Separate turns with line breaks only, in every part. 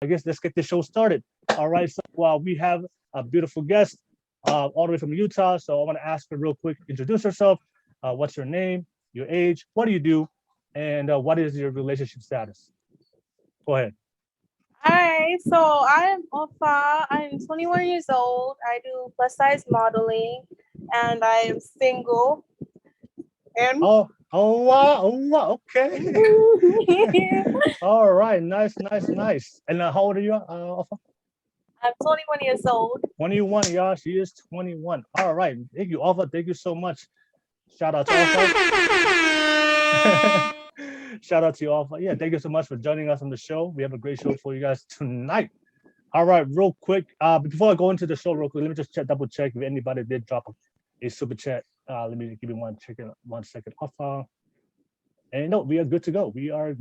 I guess let's get this show started. All right, so we have a beautiful guest all the way from Utah. So I want to ask her real quick, introduce herself. What's your name, your age, what do you do, and what is your relationship status? Go ahead.
Hi, so I'm Ofa. I'm 21 years old. I do plus size modeling, and I am single. And
Oh wow, okay. All right, nice. And how old are you, Alpha?
I'm 21 years old.
21, y'all. She is 21. All right, thank you, Alpha. Thank you so much. Shout out to Alpha. Shout out to you, Alpha. Yeah, thank you so much for joining us on the show. We have a great show for you guys tonight. All right, real quick. Before I go into the show, real quick, let me just double check if anybody did drop a super chat. Let me give me one second. Alpha. And no, we are good to go. All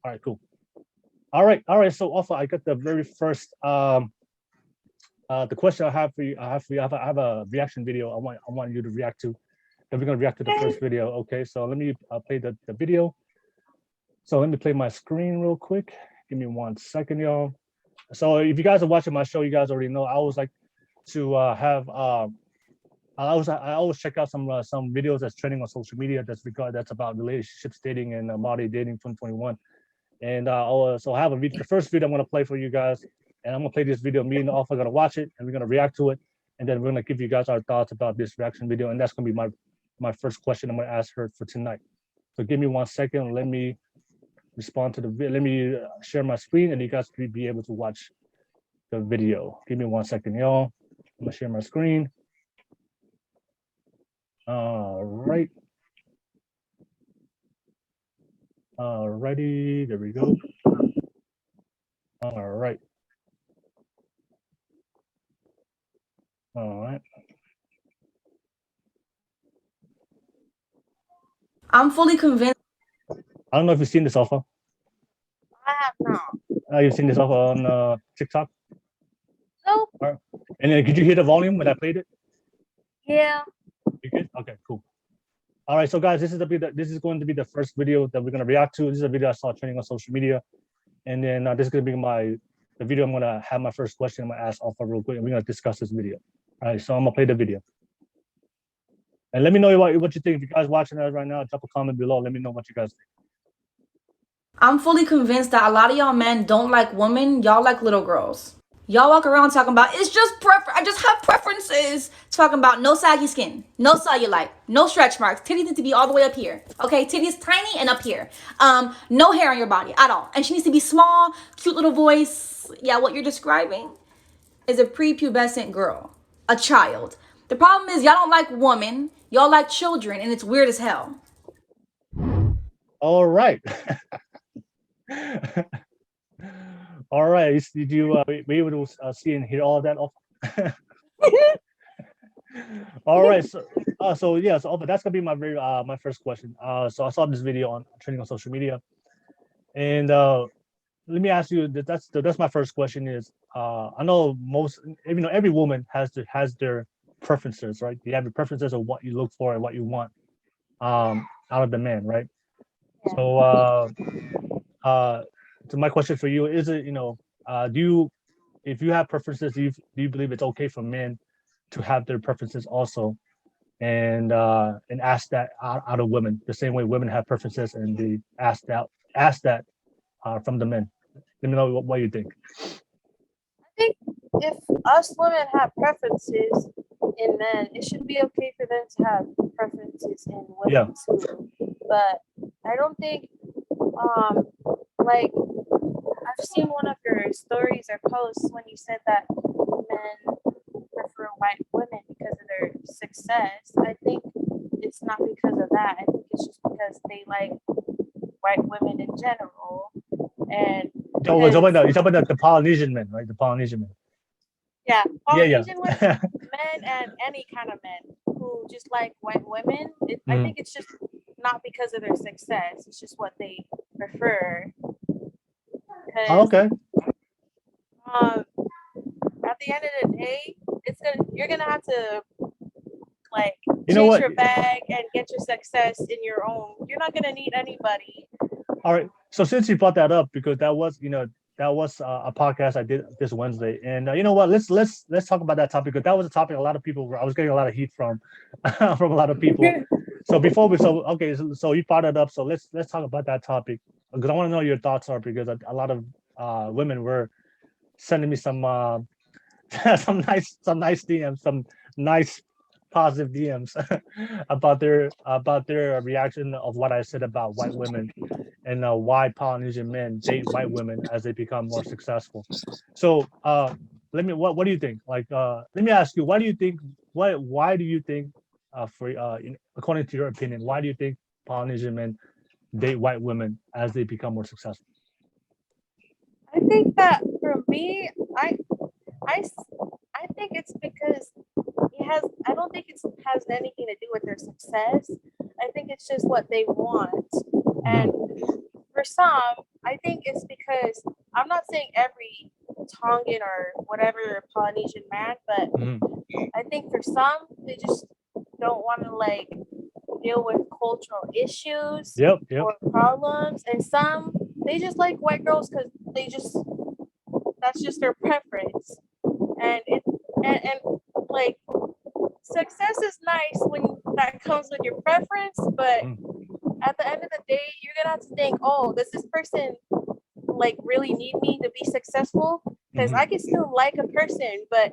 right, cool. All right. So, Alpha, I got the very first the question I have for you. I have a reaction video. I want you to react to. And we're gonna react to the first video. Okay, so let me play the video. So let me play my screen real quick. Give me 1 second, y'all. So if you guys are watching my show, you guys already know I always like to have I always check out some videos that's trending on social media that's about relationships, dating, and modern dating 2021. And so I have the first video I'm gonna play for you guys, and I'm gonna play this video. Me and the Alpha are gonna watch it, and we're gonna react to it, and then we're gonna give you guys our thoughts about this reaction video, and that's gonna be my first question I'm gonna ask her for tonight. So give me 1 second. Let me respond to the video. Let me share my screen, and you guys will be able to watch the video. Give me 1 second, y'all. I'm gonna share my screen. All right. Alrighty, there we go. All right. All right.
I'm fully convinced.
I don't know if you've seen this, Alpha.
I have not.
You've seen this, Alpha, on TikTok?
Nope.
Right. And then, could you hear the volume when I played it?
Yeah.
You good? Okay, cool. All right, so guys, this is going to be the first video that we're gonna react to. This is a video I saw trending on social media, and then this is gonna be the video. I'm gonna have my first question. I'm gonna ask Alpha real quick, and we're gonna discuss this video. All right, so I'm gonna play the video, and let me know what you think. If you guys watching us right now, drop a comment below. Let me know what you guys think.
I'm fully convinced that a lot of y'all men don't like women. Y'all like little girls. Y'all walk around talking about, it's just preference. I just have preferences. Talking about no saggy skin, no cellulite, no stretch marks. Titties need to be all the way up here. Okay, titties tiny and up here. No hair on your body at all. And she needs to be small, cute little voice. Yeah, what you're describing is a prepubescent girl, a child. The problem is y'all don't like women. Y'all like children, and it's weird as hell.
All right. All right. Did you were you able to see and hear all of that? All right. So yeah. So that's gonna be my first question. So I saw this video trending on social media, and let me ask you. That's my first question. Is I know every woman has their preferences, right? You have your preferences of what you look for and what you want out of the man, right? So my question for you is, if you have preferences, do you believe it's okay for men to have their preferences also, and ask that out of women the same way women have preferences, and they ask that from the men? Let me know what you think.
I think if us women have preferences in men, it should be okay for them to have preferences in women too. But I don't think, like, I've seen one of your stories or posts when you said that men prefer white women because of their success. I think it's not because of that. I think it's just because they like white women in general. And
you're talking about the Polynesian men, right? The Polynesian men.
Yeah, Polynesian women, men, and any kind of men who just like white women. I think it's just not because of their success. It's just what they prefer.
Okay.
At the end of the day, you're gonna have to like
chase
your bag and get your success in your own. You're not gonna need anybody.
All right. So since you brought that up, because that was a podcast I did this Wednesday, and you know what? Let's talk about that topic, because that was a topic a lot of people I was getting a lot of heat from from a lot of people. So before we so you brought it up, so let's talk about that topic, because I want to know your thoughts are, because a lot of women were sending me some some nice DMs, some nice positive DMs about their reaction of what I said about white women, and why Polynesian men date white women as they become more successful. So what do you think? Like let me ask you, why do you think according to your opinion, why do you think Polynesian men date white women as they become more successful?
I think that for me, I, I think it's because I don't think it has anything to do with their success. I think it's just what they want. And for some, I think it's because, I'm not saying every Tongan or whatever Polynesian man, but I think for some, they just don't want to like deal with cultural issues or problems. And some, they just like white girls because that's just their preference. And like, success is nice when that comes with your preference, but at the end of the day, you're gonna have to think, oh, does this person like really need me to be successful? Because I can still like a person, but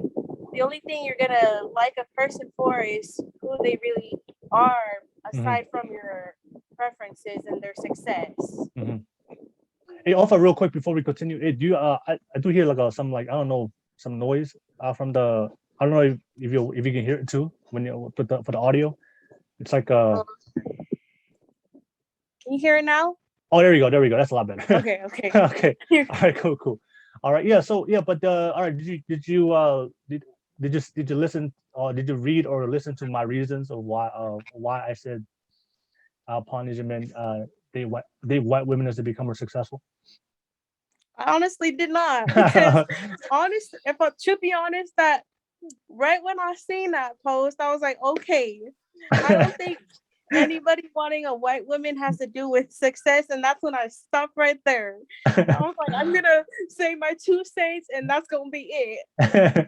the only thing you're gonna like a person for is who they really are, aside from your preferences and their success.
Hey, also real quick before we continue, hey, do you I do hear like some, like, I don't know, some noise from the, I don't know if you can hear it too when you put for the audio. It's like
Can you hear it now?
oh, there we go. That's a lot better.
Okay.
Okay. All right, cool. All right, yeah. So yeah, but all right, did you listen, or did you read or listen to my reasons of why I said Polynesian men they white women as they become more successful?
I honestly did not, because to be honest, that right when I seen that post, I was like, okay, I don't think anybody wanting a white woman has to do with success, and that's when I stopped right there. I was like, I'm gonna say my 2 cents, and that's gonna be it.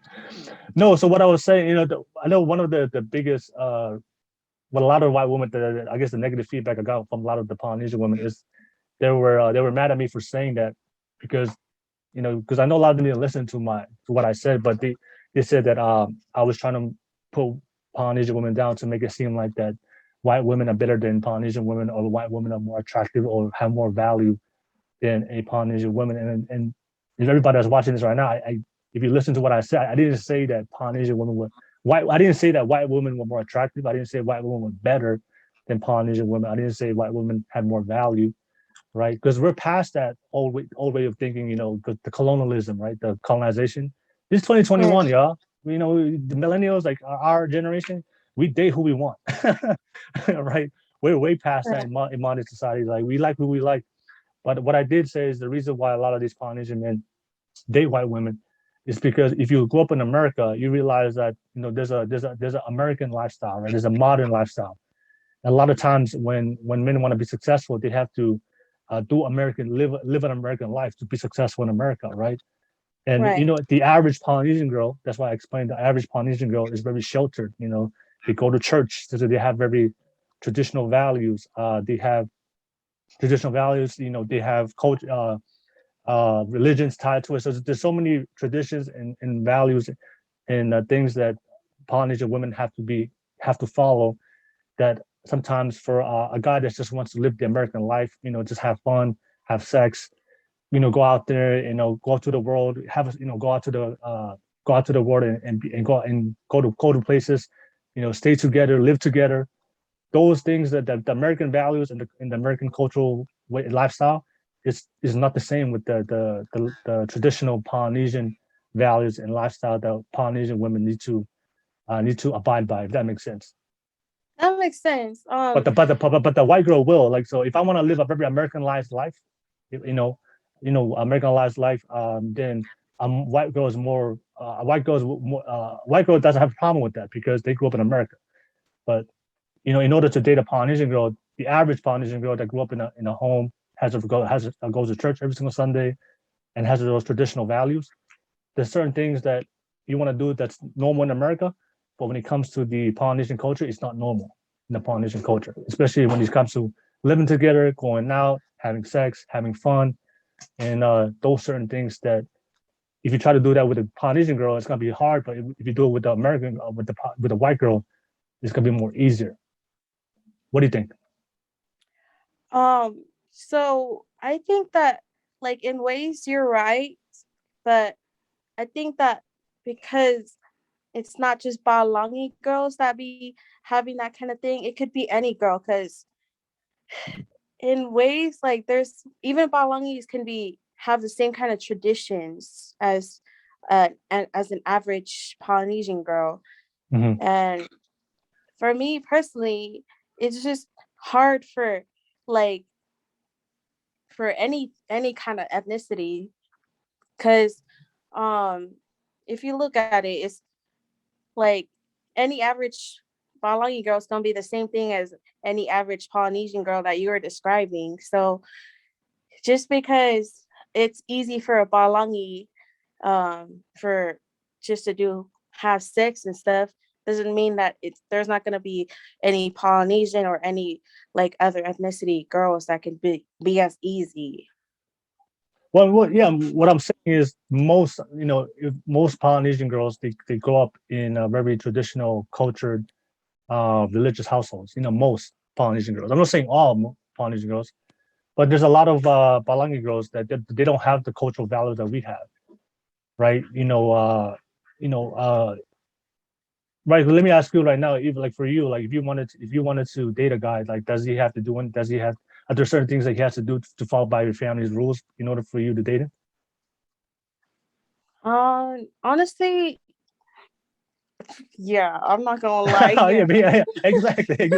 No, so what I was saying, I know one of the biggest what a lot of white women, I guess the negative feedback I got from a lot of the Polynesian women is they were mad at me for saying that, because because I know a lot of them didn't listen to what I said, but they said that I was trying to put Polynesian women down to make it seem like that white women are better than Polynesian women, or white women are more attractive or have more value than a Polynesian woman. And if everybody that's watching this right now, if you listen to what I said, I didn't say that Polynesian women were white. I didn't say that white women were more attractive. I didn't say white women were better than Polynesian women. I didn't say white women had more value, right? Because we're past that old way of thinking, the colonialism, right? The colonization. This is 2021, y'all. The millennials, like our generation, we date who we want, right? We're way past that in modern society. Like, we like who we like. But what I did say is the reason why a lot of these Polynesian men date white women is because if you grow up in America, you realize that there's an American lifestyle, right? There's a modern lifestyle. And a lot of times when men want to be successful, they have to live an American life to be successful in America, right? And the average Polynesian girl, that's why I explained the average Polynesian girl is very sheltered. They go to church, so they have very traditional values. They have traditional values. They have culture, religions tied to it. So there's so many traditions and values and things that Polynesian women have to follow, that sometimes for a guy that just wants to live the American life, just have fun, have sex, go out there, go out to the world, go out to the world and go to places, stay together, live together. Those things that the American values and the American cultural lifestyle is not the same with the traditional Polynesian values and lifestyle that Polynesian women need to abide by, if that makes sense.
That makes sense.
But the white girl will, like, so if I want to live a very Americanized life, Americanized life, then white girl doesn't have a problem with that because they grew up in America. But in order to date a Polynesian girl, the average Polynesian girl that grew up in a home goes to church every single Sunday, and has those traditional values, there's certain things that you want to do that's normal in America, but when it comes to the Polynesian culture, it's not normal in the Polynesian culture, especially when it comes to living together, going out, having sex, having fun, and those certain things that if you try to do that with a Polynesian girl, it's gonna be hard. But if you do it with the American, with the white girl, it's gonna be more easier. What do you think?
So I think that like in ways you're right, but I think that because it's not just Balangi girls that be having that kind of thing, it could be any girl, because in ways like there's even Balangis can be have the same kind of traditions as as an average Polynesian girl.
Mm-hmm.
And for me personally, it's just hard for like for any kind of ethnicity, because if you look at it, it's like any average Balangi girl is gonna be the same thing as any average Polynesian girl that you were describing. So just because it's easy for a Balangi for just to do have sex and stuff doesn't mean that there's not going to be any Polynesian or any like other ethnicity girls that can be as easy.
Well, yeah. What I'm saying is most, most Polynesian girls they grow up in a very traditional, cultured, religious households. Most Polynesian girls. I'm not saying all Polynesian girls, but there's a lot of Balangi girls that they don't have the cultural values that we have, right? Right. Let me ask you right now, even like for you, like if you wanted to date a guy, like are there certain things that he has to do to follow by your family's rules in order for you to date him?
Honestly, yeah, I'm not gonna lie.
Yeah, exactly,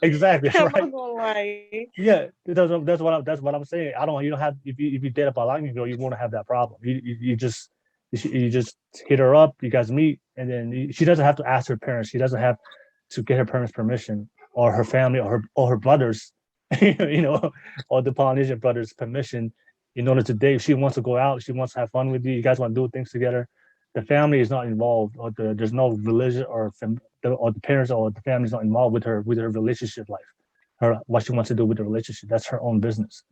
exactly,
I'm
right.
not gonna lie.
Yeah, that's what I'm saying. You don't have if you date a Balangi girl, you won't have that problem. You just hit her up, you guys meet, and then she doesn't have to ask her parents. She doesn't have to get her parents' permission or her family or her brothers, or the Polynesian brothers' permission in order to date. If she wants to go out, she wants to have fun with you. You guys want to do things together. The family is not involved, or there's no religion or the parents or the family is not involved with her relationship life. What she wants to do with the relationship, that's her own business,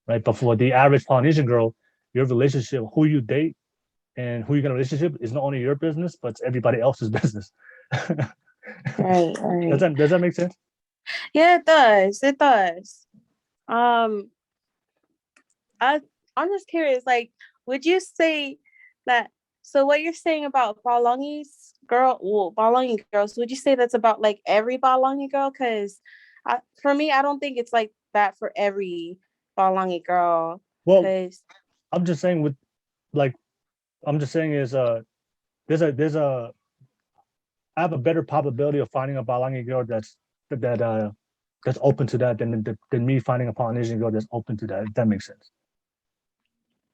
right? But for the average Polynesian girl, your relationship, who you date and who you're in a relationship is not only your business, but it's everybody else's business.
Right.
Does that make sense?
Yeah, it does. It does. Um, I'm just curious, like, would you say that, so what you're saying about Balangi girls, would you say that's about like every Balangi girl? Because for me, I don't think it's like that for every Balangi girl.
Well,
Because
I'm just saying is there's a I have a better probability of finding a Balangi girl that's open to that than me finding a Polynesian girl that's open to that. If that makes sense,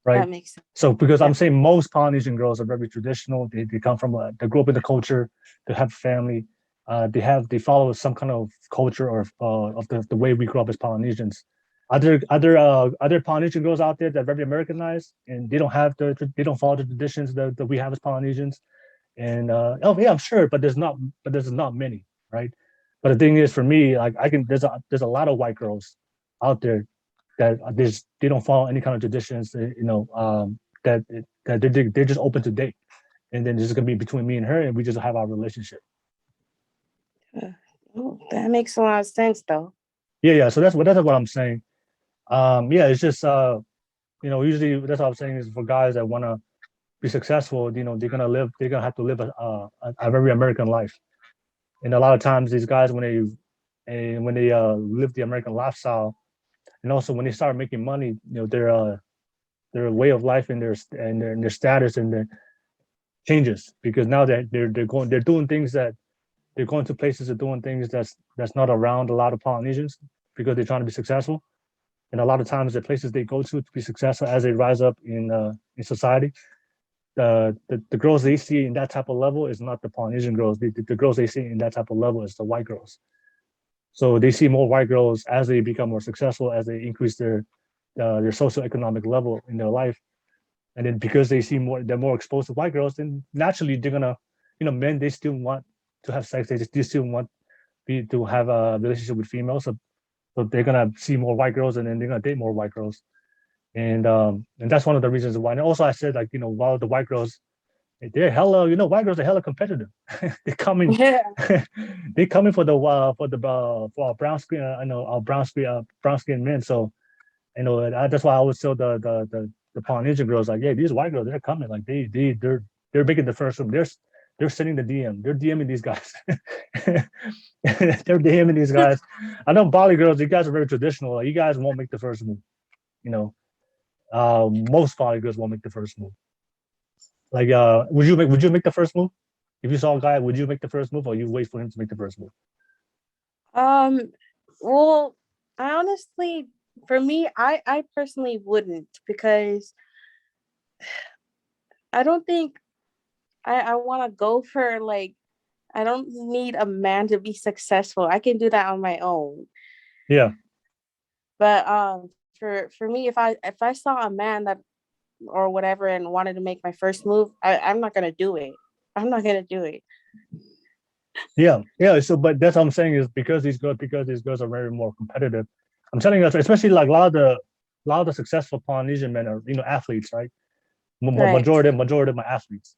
right?
that makes sense.
So because I'm saying most Polynesian girls are very traditional. They come from they grew up in the culture. They have family. They follow some kind of culture or of the way we grew up as Polynesians. Other Polynesian girls out there that are very Americanized and they don't follow the traditions that we have as Polynesians. And oh yeah, I'm sure, but there's not many, right? But the thing is, for me, like there's a lot of white girls out there that they don't follow any kind of traditions, that they're just open to date, and then it's just gonna be between me and her, and we just have our relationship.
Oh, that makes a lot of sense, though.
Yeah. So that's what I'm saying. Yeah, it's just usually that's what I'm saying is for guys that want to be successful, they're gonna have to live a very American life, and a lot of times these guys when they live the American lifestyle, and also when they start making money, their way of life and their status and their changes, because now they're doing things that they're going to places and doing things that's not around a lot of Polynesians because they're trying to be successful. And a lot of times the places they go to be successful as they rise up in society, the girls they see in that type of level is not the Polynesian girls. The girls they see in that type of level is the white girls. So they see more white girls as they become more successful, as they increase their socioeconomic level in their life. And then because they're more exposed to white girls, then naturally they're gonna, men, they still want to have sex. They still want to have a relationship with females. So they're gonna see more white girls, and then they're gonna date more white girls. And that's one of the reasons why. And also I said, like, while the white girls, they're hella, white girls are hella competitive. they're coming
Yeah.
they're coming for for our brown skin, our brown skin men. So that's why I always tell the Polynesian girls, like, yeah, these white girls, they're coming. Like they're making the first room. They're sending the DM. They're DMing these guys. They're DMing these guys. I know Bali girls, you guys are very traditional. Like, you guys won't make the first move. Most Bali girls won't make the first move. Like, would you make the first move? If you saw a guy, would you make the first move, or you wait for him to make the first move?
Well, I honestly, for me, I personally wouldn't, because I don't think I want to go for, like, I don't need a man to be successful. I can do that on my own.
Yeah.
But for me, if I saw a man that or whatever and wanted to make my first move, I'm not gonna do it. I'm not gonna do it.
Yeah. So, but that's what I'm saying, is because these girls are very more competitive. I'm telling you, especially like a lot of the successful Polynesian men are athletes, right?
Right.
Majority of them are athletes.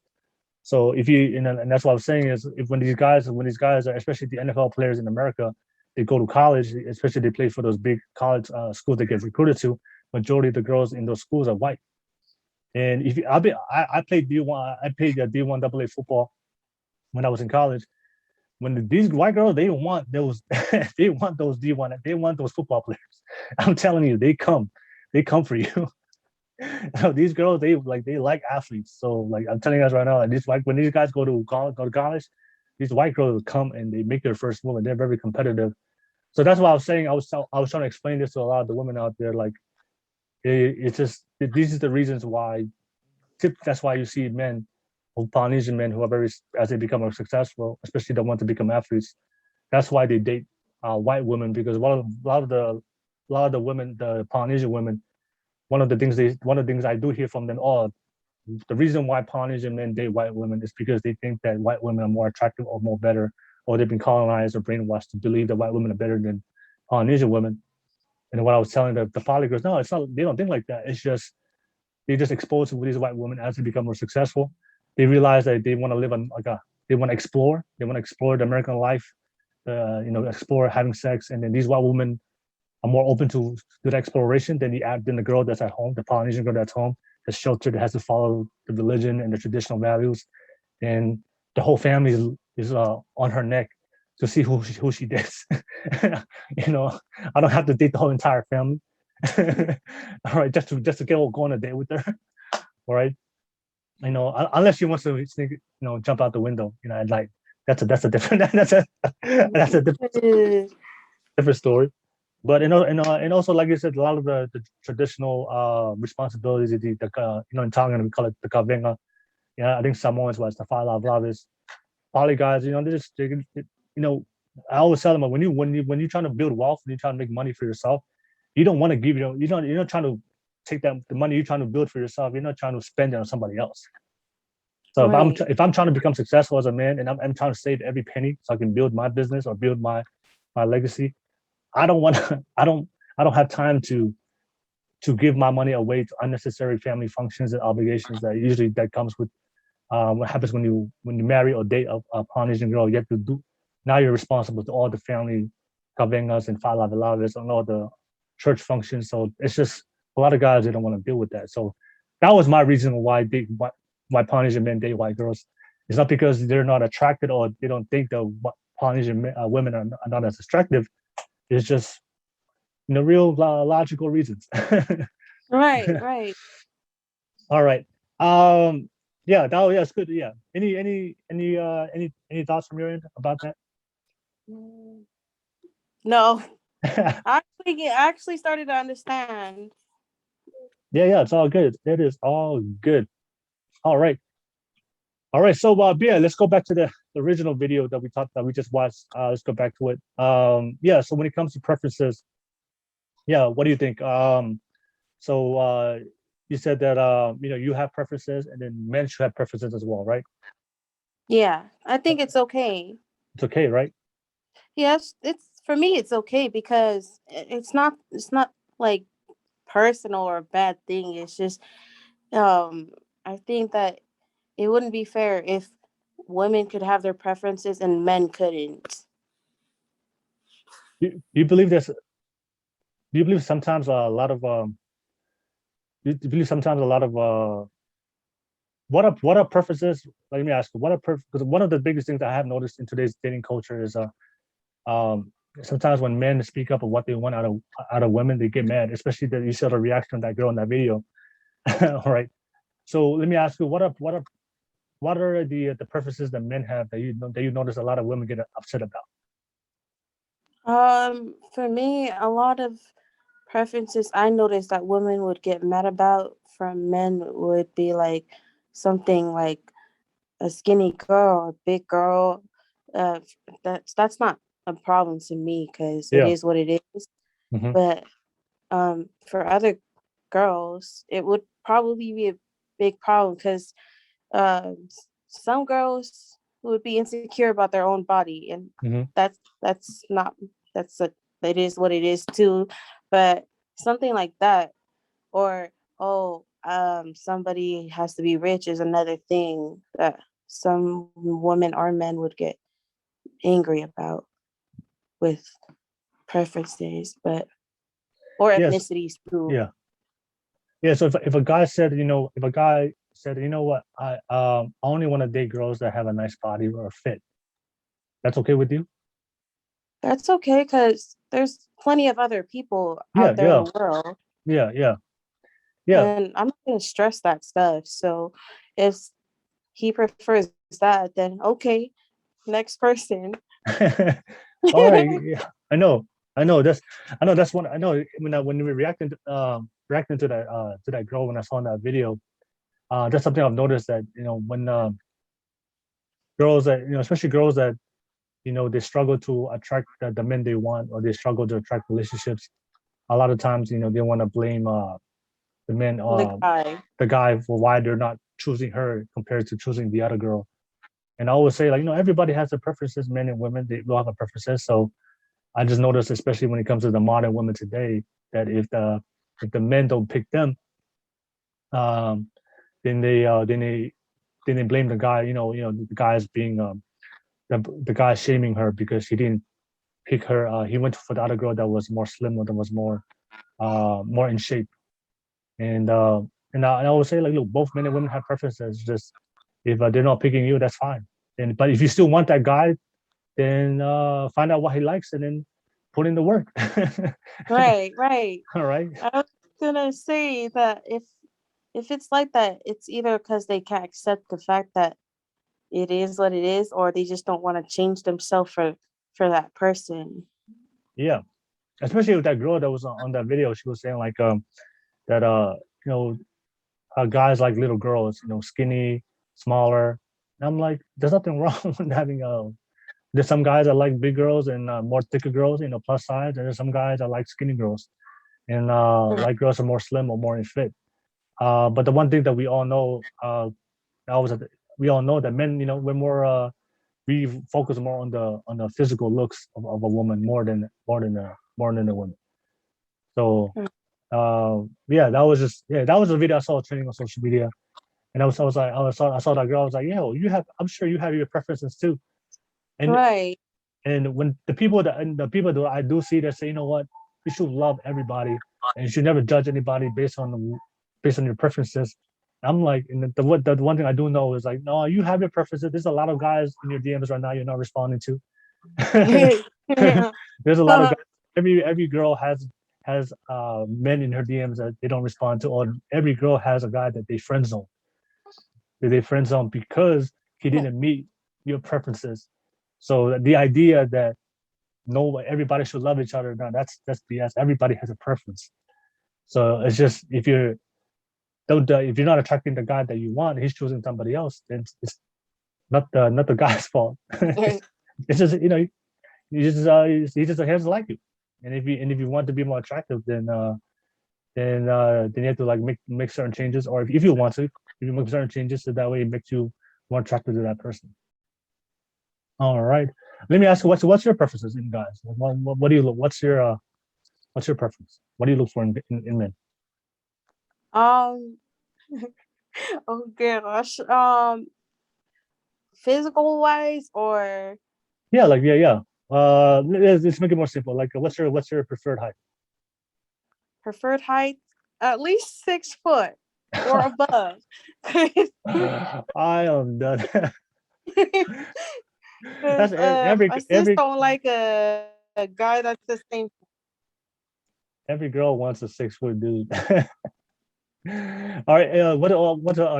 So if and that's what I'm saying, is when these guys are, especially the NFL players in America, they go to college, especially they play for those big college schools they get recruited to. Majority of the girls in those schools are white. And if I played D1, I played D1 AA football when I was in college. When these white girls, they want those, they want those D1, they want those football players. I'm telling you, they come for you. These girls, they like athletes. So, like, I'm telling you guys right now, when these guys go to college, these white girls come and they make their first move, and they're very competitive. So that's why I was saying, I was trying to explain this to a lot of the women out there. Like, it's just, these are the reasons why. That's why you see Polynesian men who are very, as they become more successful, especially the ones to become athletes. That's why they date white women, because a lot of the women, the Polynesian women, one of the things I do hear from them all, the reason why Polynesian men date white women is because they think that white women are more attractive or more better, or they've been colonized or brainwashed to believe that white women are better than Polynesian women. And what I was telling the Poly girls, no, it's not. They don't think like that. It's just they're just exposed to these white women as they become more successful. They realize that they want to live on they want to explore. They want to explore the American life, explore having sex, and then these white women are more open to that exploration than the girl that's at home, the Polynesian girl that's home, that's sheltered, that has to follow the religion and the traditional values, and the whole family is on her neck to see who she dates. I don't have to date the whole entire family. All right, just to go on a date with her. All right, unless she wants to sneak, jump out the window. Like that's a different different story. But and also, like you said, a lot of the traditional responsibilities, in Tongan we call it the kavenga. Yeah, I think Samoans was the fala blavis. Poly guys, I always tell them, when you're trying to build wealth, when you're trying to make money for yourself, you don't want to give, you're not trying to take the money you're trying to build for yourself. You're not trying to spend it on somebody else. So right. if I'm trying to become successful as a man, and I'm trying to save every penny so I can build my business or build my legacy, I don't have time to give my money away to unnecessary family functions and obligations that comes with what happens when you marry or date a Polynesian girl. You have to do, now you're responsible to all the family kavengas and falavelavas and all the church functions. So it's just a lot of guys, they don't want to deal with that. So that was my reason why Polynesian men date white girls. It's not because they're not attracted or they don't think the Polynesian women are not as attractive. It's just real logical reasons.
Right.
All right. Yeah, it's good. Yeah. Any thoughts from your end about that?
No. I actually started to understand.
Yeah, it's all good. It is all good. All right. So let's go back to the original video that we just watched. Let's go back to it. So when it comes to preferences, what do you think? So you said that you have preferences, and then men should have preferences as well, right?
Yeah, I think it's okay.
It's okay, right?
Yes, it's for me. It's okay because it's not. It's not like personal or a bad thing. It's just I think that it wouldn't be fair if women could have their preferences and men couldn't.
You believe there's? Do you believe sometimes a lot of do you believe sometimes a lot of what are preferences? Let me ask you, what are because one of the biggest things I have noticed in today's dating culture is um sometimes when men speak up of what they want out of women, they get mad, especially that you saw the reaction of that girl in that video. All right. So let me ask you, what are the preferences that men have that you notice a lot of women get upset about?
For me, a lot of preferences I noticed that women would get mad about from men would be like something like a skinny girl or big girl. Uh, that's not a problem to me because it
Yeah.
is what it is.
Hmm.
But for other girls, it would probably be a big problem because some girls would be insecure about their own body, and
Hmm.
that's not that's a it is what it is too. But something like that, or oh, somebody has to be rich is another thing that some women or men would get angry about with preferences, but or
Yes.
ethnicities too.
Yeah. Yeah. So if a guy said, if a guy said, what, I only want to date girls that have a nice body or fit, that's okay with you?
That's okay because there's plenty of other people
Yeah.
out there in
Yeah.
the world,
Yeah. Yeah. Yeah.
and I'm not gonna stress that stuff. So if he prefers that, then okay, next person.
All right. Yeah. I know. I know. That's one. I know when we were reacting to that girl when I saw in that video. That's something I've noticed that when girls that especially girls that they struggle to attract the men they want, or they struggle to attract relationships. A lot of times, they want to blame the men,
The guy.
the guy, for why they're not choosing her compared to choosing the other girl. And I always say, like, everybody has their preferences, men and women. They all have their preferences. So I just noticed, especially when it comes to the modern women today, that if the men don't pick them, um, then they blame the guy. The guy's being the guy shaming her because he didn't pick her. He went for the other girl that was more slimmer, that was more in shape. And I always say, like, look, both men and women have preferences. Just if they're not picking you, that's fine. But if you still want that guy, then find out what he likes and then put in the work.
Right, right.
All right.
I was gonna say that if it's like that, it's either because they can't accept the fact that it is what it is, or they just don't want to change themselves for that person.
Yeah. Especially with that girl that was on that video, she was saying like that you know guys like little girls, skinny, smaller. And I'm like, there's nothing wrong with having there's some guys that like big girls and more thicker girls, plus size, and there's some guys that like skinny girls and
Mm.
like girls are more slim or more in fit. But the one thing that we all know, we all know that men, we're more we focus more on the physical looks of a woman more than a woman. So
Mm.
yeah, that was a video I saw trending on social media, and I saw that girl. I was like, yo, I'm sure you have your preferences too. And
Right.
when the people that I do see that say, what, you should love everybody and you should never judge anybody based on your preferences. I'm like, and the one thing I do know is like, no, you have your preferences. There's a lot of guys in your DMs right now you're not responding to. There's a lot of
Uh,
guys. Every girl has men in her DMs that they don't respond to, or every girl has a guy that they friend zone. That they friend zone because he didn't meet your preferences. So the idea that no, everybody should love each other, no, that's BS. Everybody has a preference. So it's just if you're not attracting the guy that you want, he's choosing somebody else. Then it's not the guy's fault. It's just he just doesn't like you. And if you want to be more attractive, then then you have to like make certain changes, or if you want to, if you make certain changes, so that way it makes you more attracted to that person. All right. Let me ask you, what's your preferences in guys? What do you look? What's your preference? What do you look for in men?
Um, oh gosh. Physical wise or
Yeah, like yeah. Let's make it more simple. Like, what's your preferred height?
preferred height, at least 6 foot or above.
I am done.
Because
That's every
I just
every
don't like a guy that's the same.
every girl wants a 6 foot dude. All right.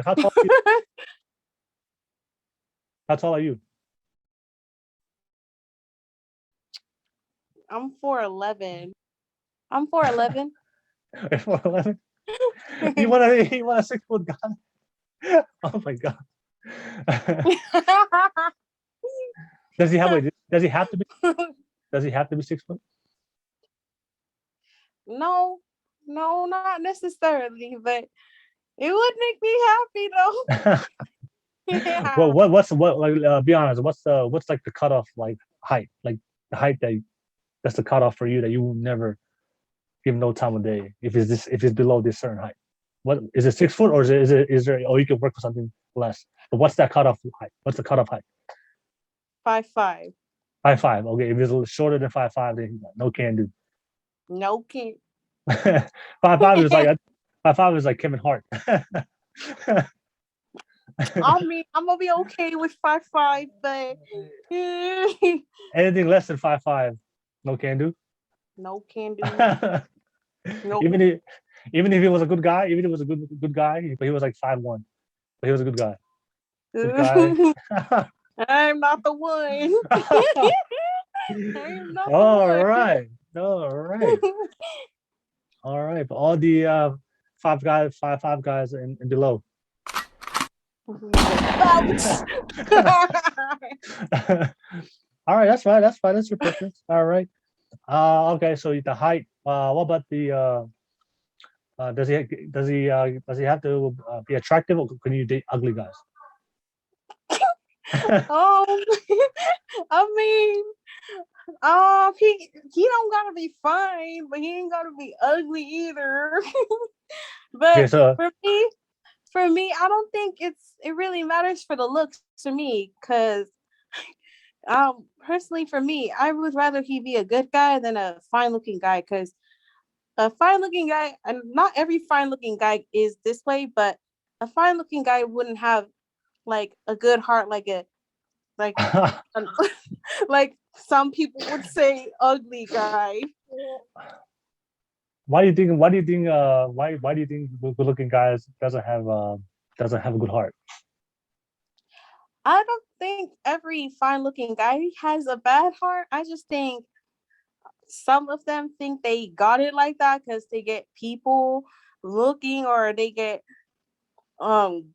How tall are you? How tall are you?
I'm 4'11". I'm 4'11".
4'11"? You want a 6 foot guy? Oh my god. Does he have a does he have to be does he have to be 6 foot?
No, no, not necessarily, but it would make me happy though.
Well,
Yeah.
what like be honest, what's like the cutoff like height? Like the height that's the cutoff for you that you will never give no time of day if it's below this certain height. What is it, 6 foot, or is there, or you can work with something less? But what's that cutoff height? What's the cutoff height?
5'5".
5'5". Okay, if it's shorter than 5'5", then no can do.
No kid.
5'5" is like 5'5" is like Kevin Hart.
I mean, I'm gonna be okay with 5'5", but
Anything less than 5'5", no can do.
no can do. No,
even if even if he was a good guy, even if he was a good guy, but he was like 5'1", but he was a good guy. Good guy.
I'm not the one. I'm not the
All
one.
right. All right. All right. But all the five guys and below.
Bounce.
All right, that's fine. That's fine. That's your preference. All right. Okay. So the height. What about the? Does he have to be attractive, or can you date ugly guys?
I mean, he don't gotta be fine, but he ain't gotta be ugly either.
Okay.
But
So
for me, I don't think it really matters for the looks to me, because personally for me, I would rather he be a good guy than a fine looking guy, because a fine looking guy, and not every fine looking guy is this way, but a fine looking guy wouldn't have like a good heart, like like some people would say ugly guy.
why do you think? Why do you think good-looking guys doesn't have a good heart?
I don't think every fine looking guy has a bad heart. I just think some of them think they got it like that because they get people looking, or they get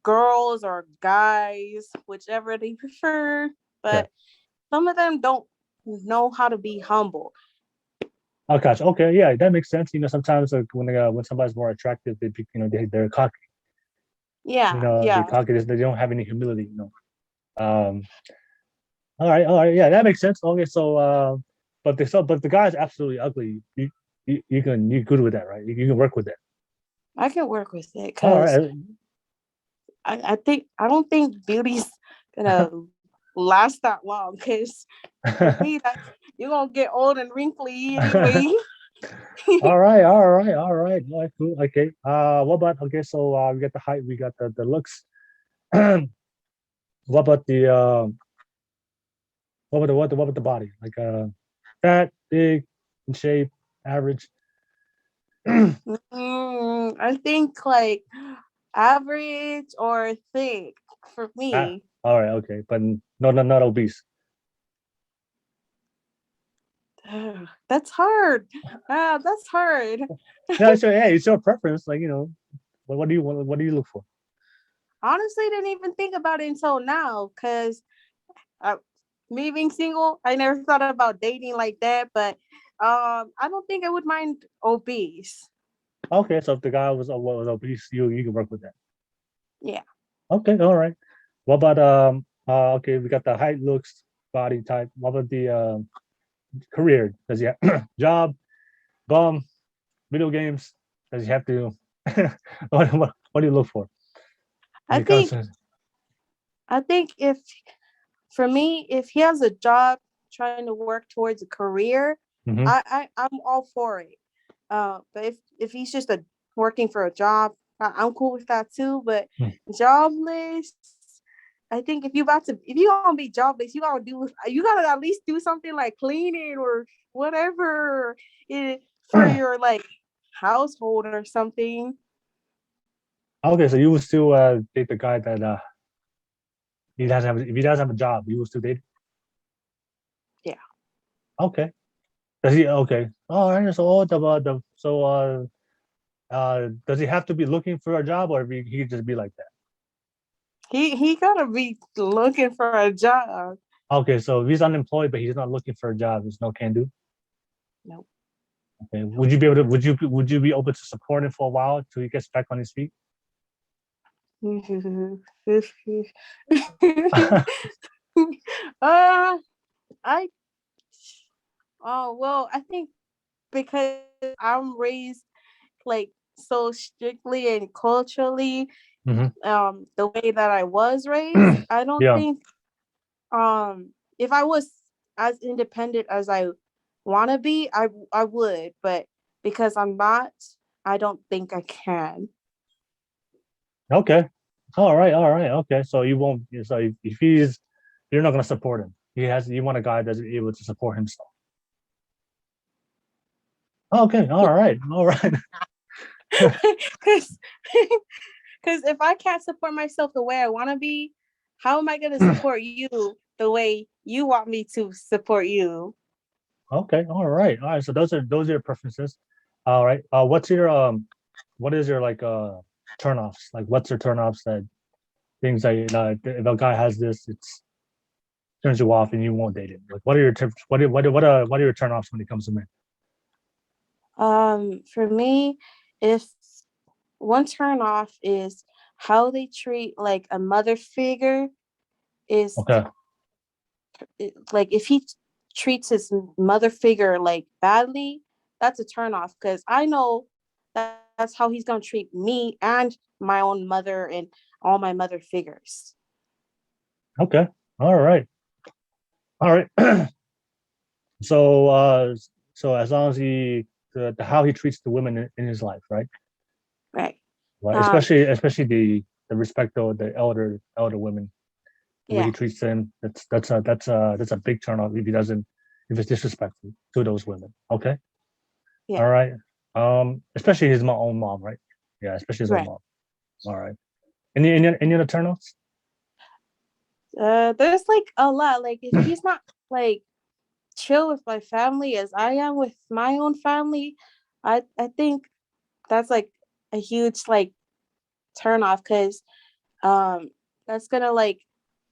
girls or guys, whichever they prefer.
Yeah.
But some of them don't know how to be humble.
Oh gosh. Okay. Yeah, that makes sense. Sometimes like when somebody's more attractive, they're cocky.
Yeah,
They're
yeah.
cocky. They don't have any humility. Um. All right. All right. Yeah, that makes sense. Okay. So but the guy is absolutely ugly. You're good with that, right? You can work with that.
I can work with it
All
because
right.
I don't think beauty's gonna last that long, because for me that you're gonna get old and wrinkly anyway.
All right. All right. All right. All right. Cool. Okay. What about, okay? So we got the height. We got the looks. What about the what about the body? Like fat, big, in shape, average.
I think like average or thick for
Ah,
me.
all right. Okay. But not obese.
That's hard. That's hard.
No. So hey, it's your preference. Like what do you want? What do you look for?
Honestly, didn't even think about it until now, because me being single, I never thought about dating like that. But I don't think I would mind obese.
Okay, so if the guy was obese, you can work with that.
Yeah.
Okay, all right. What about okay, we got the height, looks, body type. What about the career? Does he have job, bum, video games? Does he have to what do you look for when
I
it comes
think
to
I think if for me, if he has a job trying to work towards a career,
Mhm.
I'm all for it. But if he's just working for a job, I'm cool with that too. But
Mm.
jobless, I think if you gonna be jobless, you gotta at least do something like cleaning or whatever for your like household or something.
Okay, so you will still date the guy that he doesn't have if he doesn't have a job, you will still date?
Yeah.
Okay. Does he okay? All right. So does he have to be looking for a job or he could just be like that?
He gotta be looking for a job.
Okay, so if he's unemployed but he's not looking for a job, there's no can do.
Nope.
Okay. Would you be able to would you be open to support him for a while till he gets back on his feet?
uh I oh well, I think because I'm raised like so strictly and culturally,
Mhm.
the way that I was raised, I don't
Yeah.
think if I was as independent as I want to be, I would, but because I'm not, I don't think I can.
Okay. All right. All right. Okay. So you won't. So if he's, you're not gonna support him. You want a guy that's able to support himself. Okay. All right. All right.
Because because if I can't support myself the way I want to be, how am I going to support you the way you want me to support you?
Okay. All right. All right. So those are your preferences. All right. What is your like turnoffs? Like what's your turnoffs that things that if a guy has this, it's turns you off and you won't date him. Like what are your what are your turnoffs when it comes to men?
For me, if one turn off is how they treat like a mother figure is
Okay.
like if he treats his mother figure like badly, that's a turn off because I know that's how he's gonna treat me and my own mother and all my mother figures.
Okay. All right. All right. So so as long as the how he treats the women in his life, right?
Right.
Right.
Um,
Especially the respect of the elder women, the way he
yeah,
treats them. That's a big turn off if he doesn't if it's disrespectful to those women. Okay.
yeah,
All right. Especially his own mom, right? Yeah, especially his own
right.
mom. All right. Any other turn offs?
There's like a lot. Like if he's not like chill with my family as I am with my own family, I think that's like a huge like turn off because that's gonna like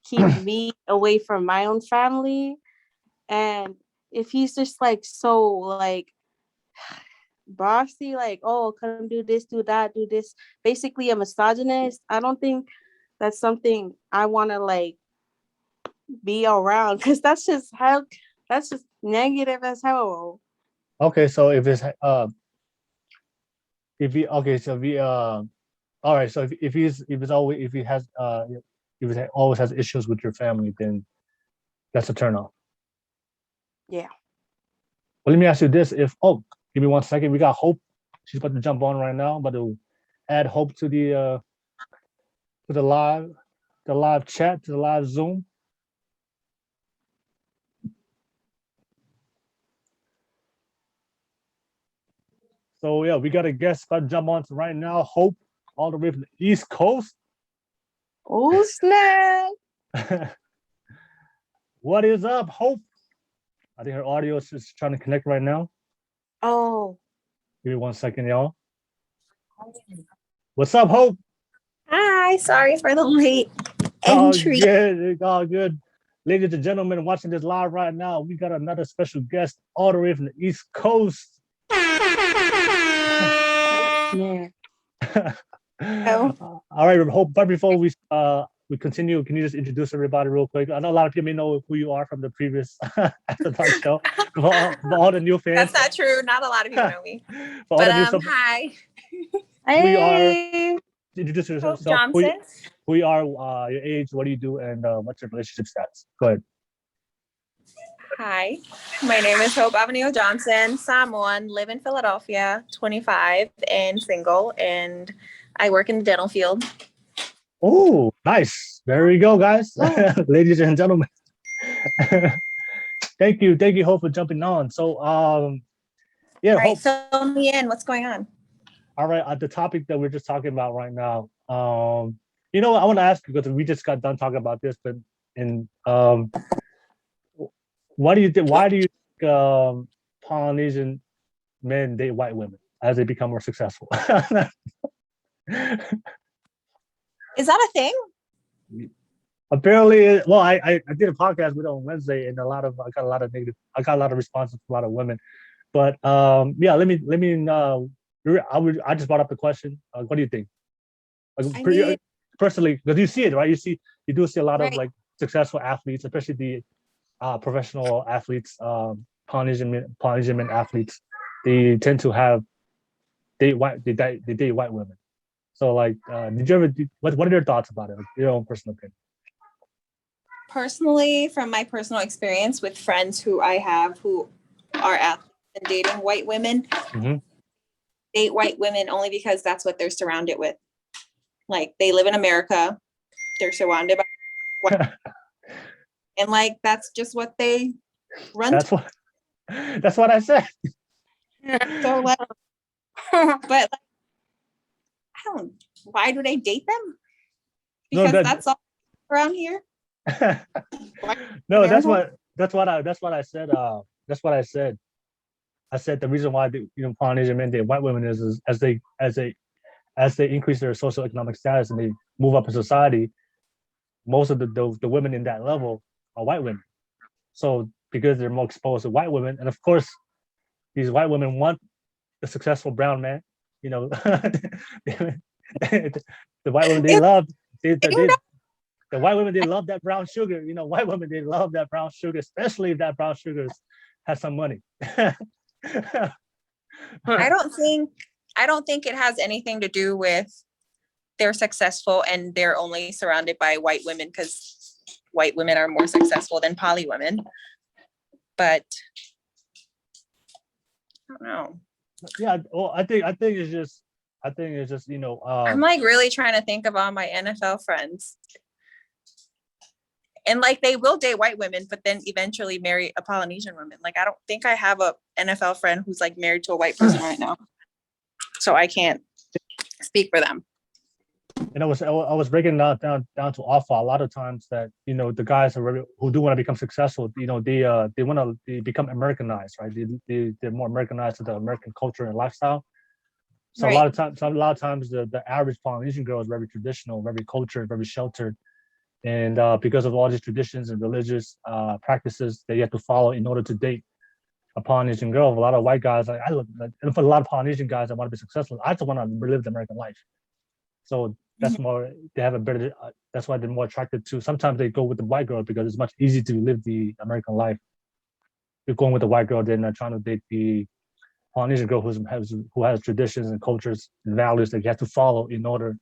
keep me away from my own family. And if he's just like so like bossy, like, oh, come do this, do that, do this, basically a misogynist, I don't think that's something I want to like be around because that's just negative as hell.
Okay, so if he okay, so if he all right, so if it's always if he has if he always has issues with your family, then that's a turn off.
Yeah.
Well, let me ask you this: if give me 1 second, we got Hope. She's about to jump on right now, but to add Hope to the live chat, to the live Zoom. So yeah, we got a guest about to jump on right now. Hope, all the way from the East Coast.
Oh snap!
What is up, Hope? I think her audio is just trying to connect right now.
Oh.
Give me 1 second, y'all. What's up, Hope?
Hi, sorry for the late
Oh,
entry.
good. All good. Ladies and gentlemen, watching this live right now, we got another special guest all the way from the East Coast.
Yeah.
All right, Hope. But before we continue, can you just introduce everybody real quick? I know a lot of people may know who you are from the previous After Dark show. For all the new fans,
That's not true. Not a lot of people know me.
for all
But
the new sub,
hi.
we are
Hey,
introduce
Hope
yourself.
Johnson.
Who you are, your age, what do you do, and what's your relationship status? Go ahead.
Hi. My name is Hope Avenue Johnson, Samoan, live in Philadelphia, 25 and single, and I work in the dental field.
Oh, nice. There we go, guys. Ladies and gentlemen. Thank you, Hope, for jumping on. So yeah,
All right,
Hope.
fill me in. What's going on?
All right, the topic that we're just talking about right now. You know what, I want to ask you, because we just got done talking about this, but why do you think Polynesian men date white women as they become more successful?
Is that a thing?
Apparently, well, I did a podcast with on Wednesday, and I got a lot of responses from a lot of women. But yeah, let me I just brought up the question. What do you think? Like, personally, because you see it, right? You do see a lot of like successful athletes, especially the professional athletes, Polynesian men athletes. They tend to date white women. So like, did you ever? What are your thoughts about it? Like, your own personal opinion.
Personally, from my personal experience with friends who I have who are athletes and dating white women, date white women only because that's what they're surrounded with. Like, they live in America, they're surrounded by white, and like that's just what they run.
That's what I said.
So like, but like, why do they date them? Because that's all around here.
No, that's what I said. That's what I said. I said the reason why Polynesian men date white women is as they increase their socioeconomic status and they move up in society, most of the women in that level are white women. So because they're more exposed to white women, and of course, these white women want the successful brown man. You know, the white women they love. The white women, they love that brown sugar. You know, white women, they love that brown sugar, especially if that brown sugar has some money.
I don't think it has anything to do with they're successful and they're only surrounded by white women, because white women are more successful than poly women. But I don't know.
Yeah, well, I think it's just
I'm like really trying to think of all my NFL friends. And like, they will date white women, but then eventually marry a Polynesian woman. Like, I don't think I have a NFL friend who's like married to a white person right now. So I can't speak for them.
And I was breaking down to alpha. A lot of times that the guys who do want to become successful, they become Americanized, right? They're more Americanized to the American culture and lifestyle. So
Right.
a lot of times the average Polynesian girl is very traditional, very cultured, very sheltered. And because of all these traditions and religious practices that you have to follow in order to date a Polynesian girl, a lot of white guys, and for a lot of Polynesian guys that want to be successful, I just want to live the American life. So that's more, they have a better, that's why they're more attracted to, sometimes they go with the white girl because it's much easier to live the American life. You're going with the white girl, then trying to date the Polynesian girl who has traditions and cultures and values that you have to follow in order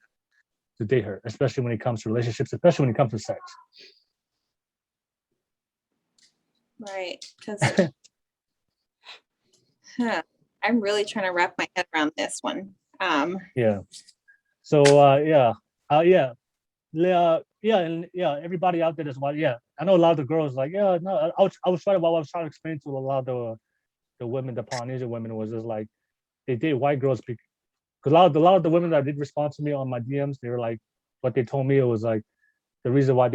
to date her, especially when it comes to relationships, especially when it comes to sex.
Right. Because I'm really trying to wrap my head around this one.
Yeah. So everybody out there is I know a lot of the girls like, I was trying to explain to a lot of the women, the Polynesian women, was just like they date white girls because a lot of the women that did respond to me on my DMs, they were like, what they told me, it was like the reason why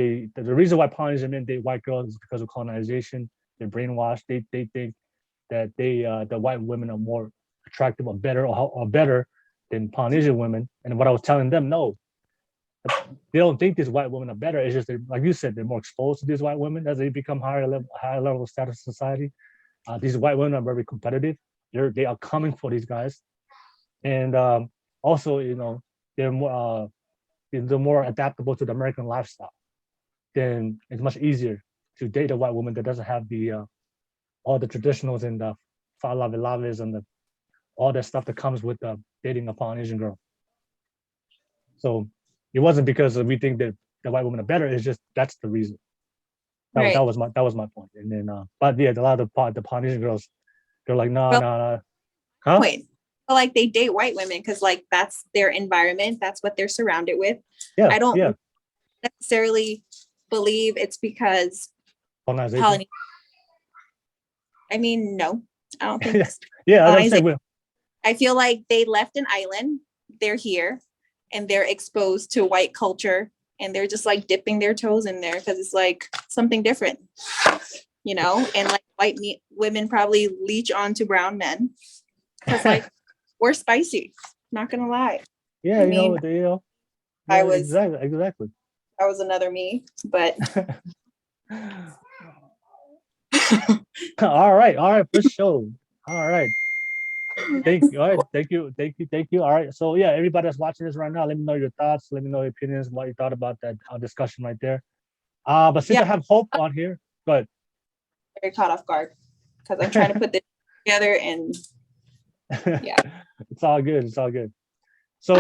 Polynesian men date white girls is because of colonization. They're brainwashed. They think that the white women are more attractive or better than Polynesian women. And what I was telling them, no, they don't think these white women are better. It's just like you said, they're more exposed to these white women as they become higher level of status in society. These white women are very competitive. They are coming for these guys, and also, they're more adaptable to the American lifestyle, then it's much easier to date a white woman that doesn't have the all the traditionals and the fa-la-vi-la-vis and all that stuff that comes with dating a Polynesian girl. So it wasn't because we think that the white women are better. It's just that's the reason. That was my point. And then, but yeah, a lot of the Polynesian girls, they're like, no. Huh?
Wait, but like they date white women because like that's their environment. That's what they're surrounded with.
Yeah,
I don't necessarily believe it's because
colonization.
I mean, no, I don't think.
I
feel like they left an island. They're here, and they're exposed to white culture, and they're just like dipping their toes in there because it's like something different, And like white women probably leech on to brown men because like we're spicy. Not gonna lie.
Yeah,
I was
exactly.
That was another me, but.
all right, for sure. All right. Thank you. All right, thank you. All right. So yeah, everybody that's watching this right now, let me know your thoughts, let me know your opinions, what you thought about that discussion right there. But since I have Hope on here, go ahead.
Very caught off guard because I'm trying to put this together and yeah.
It's all good. So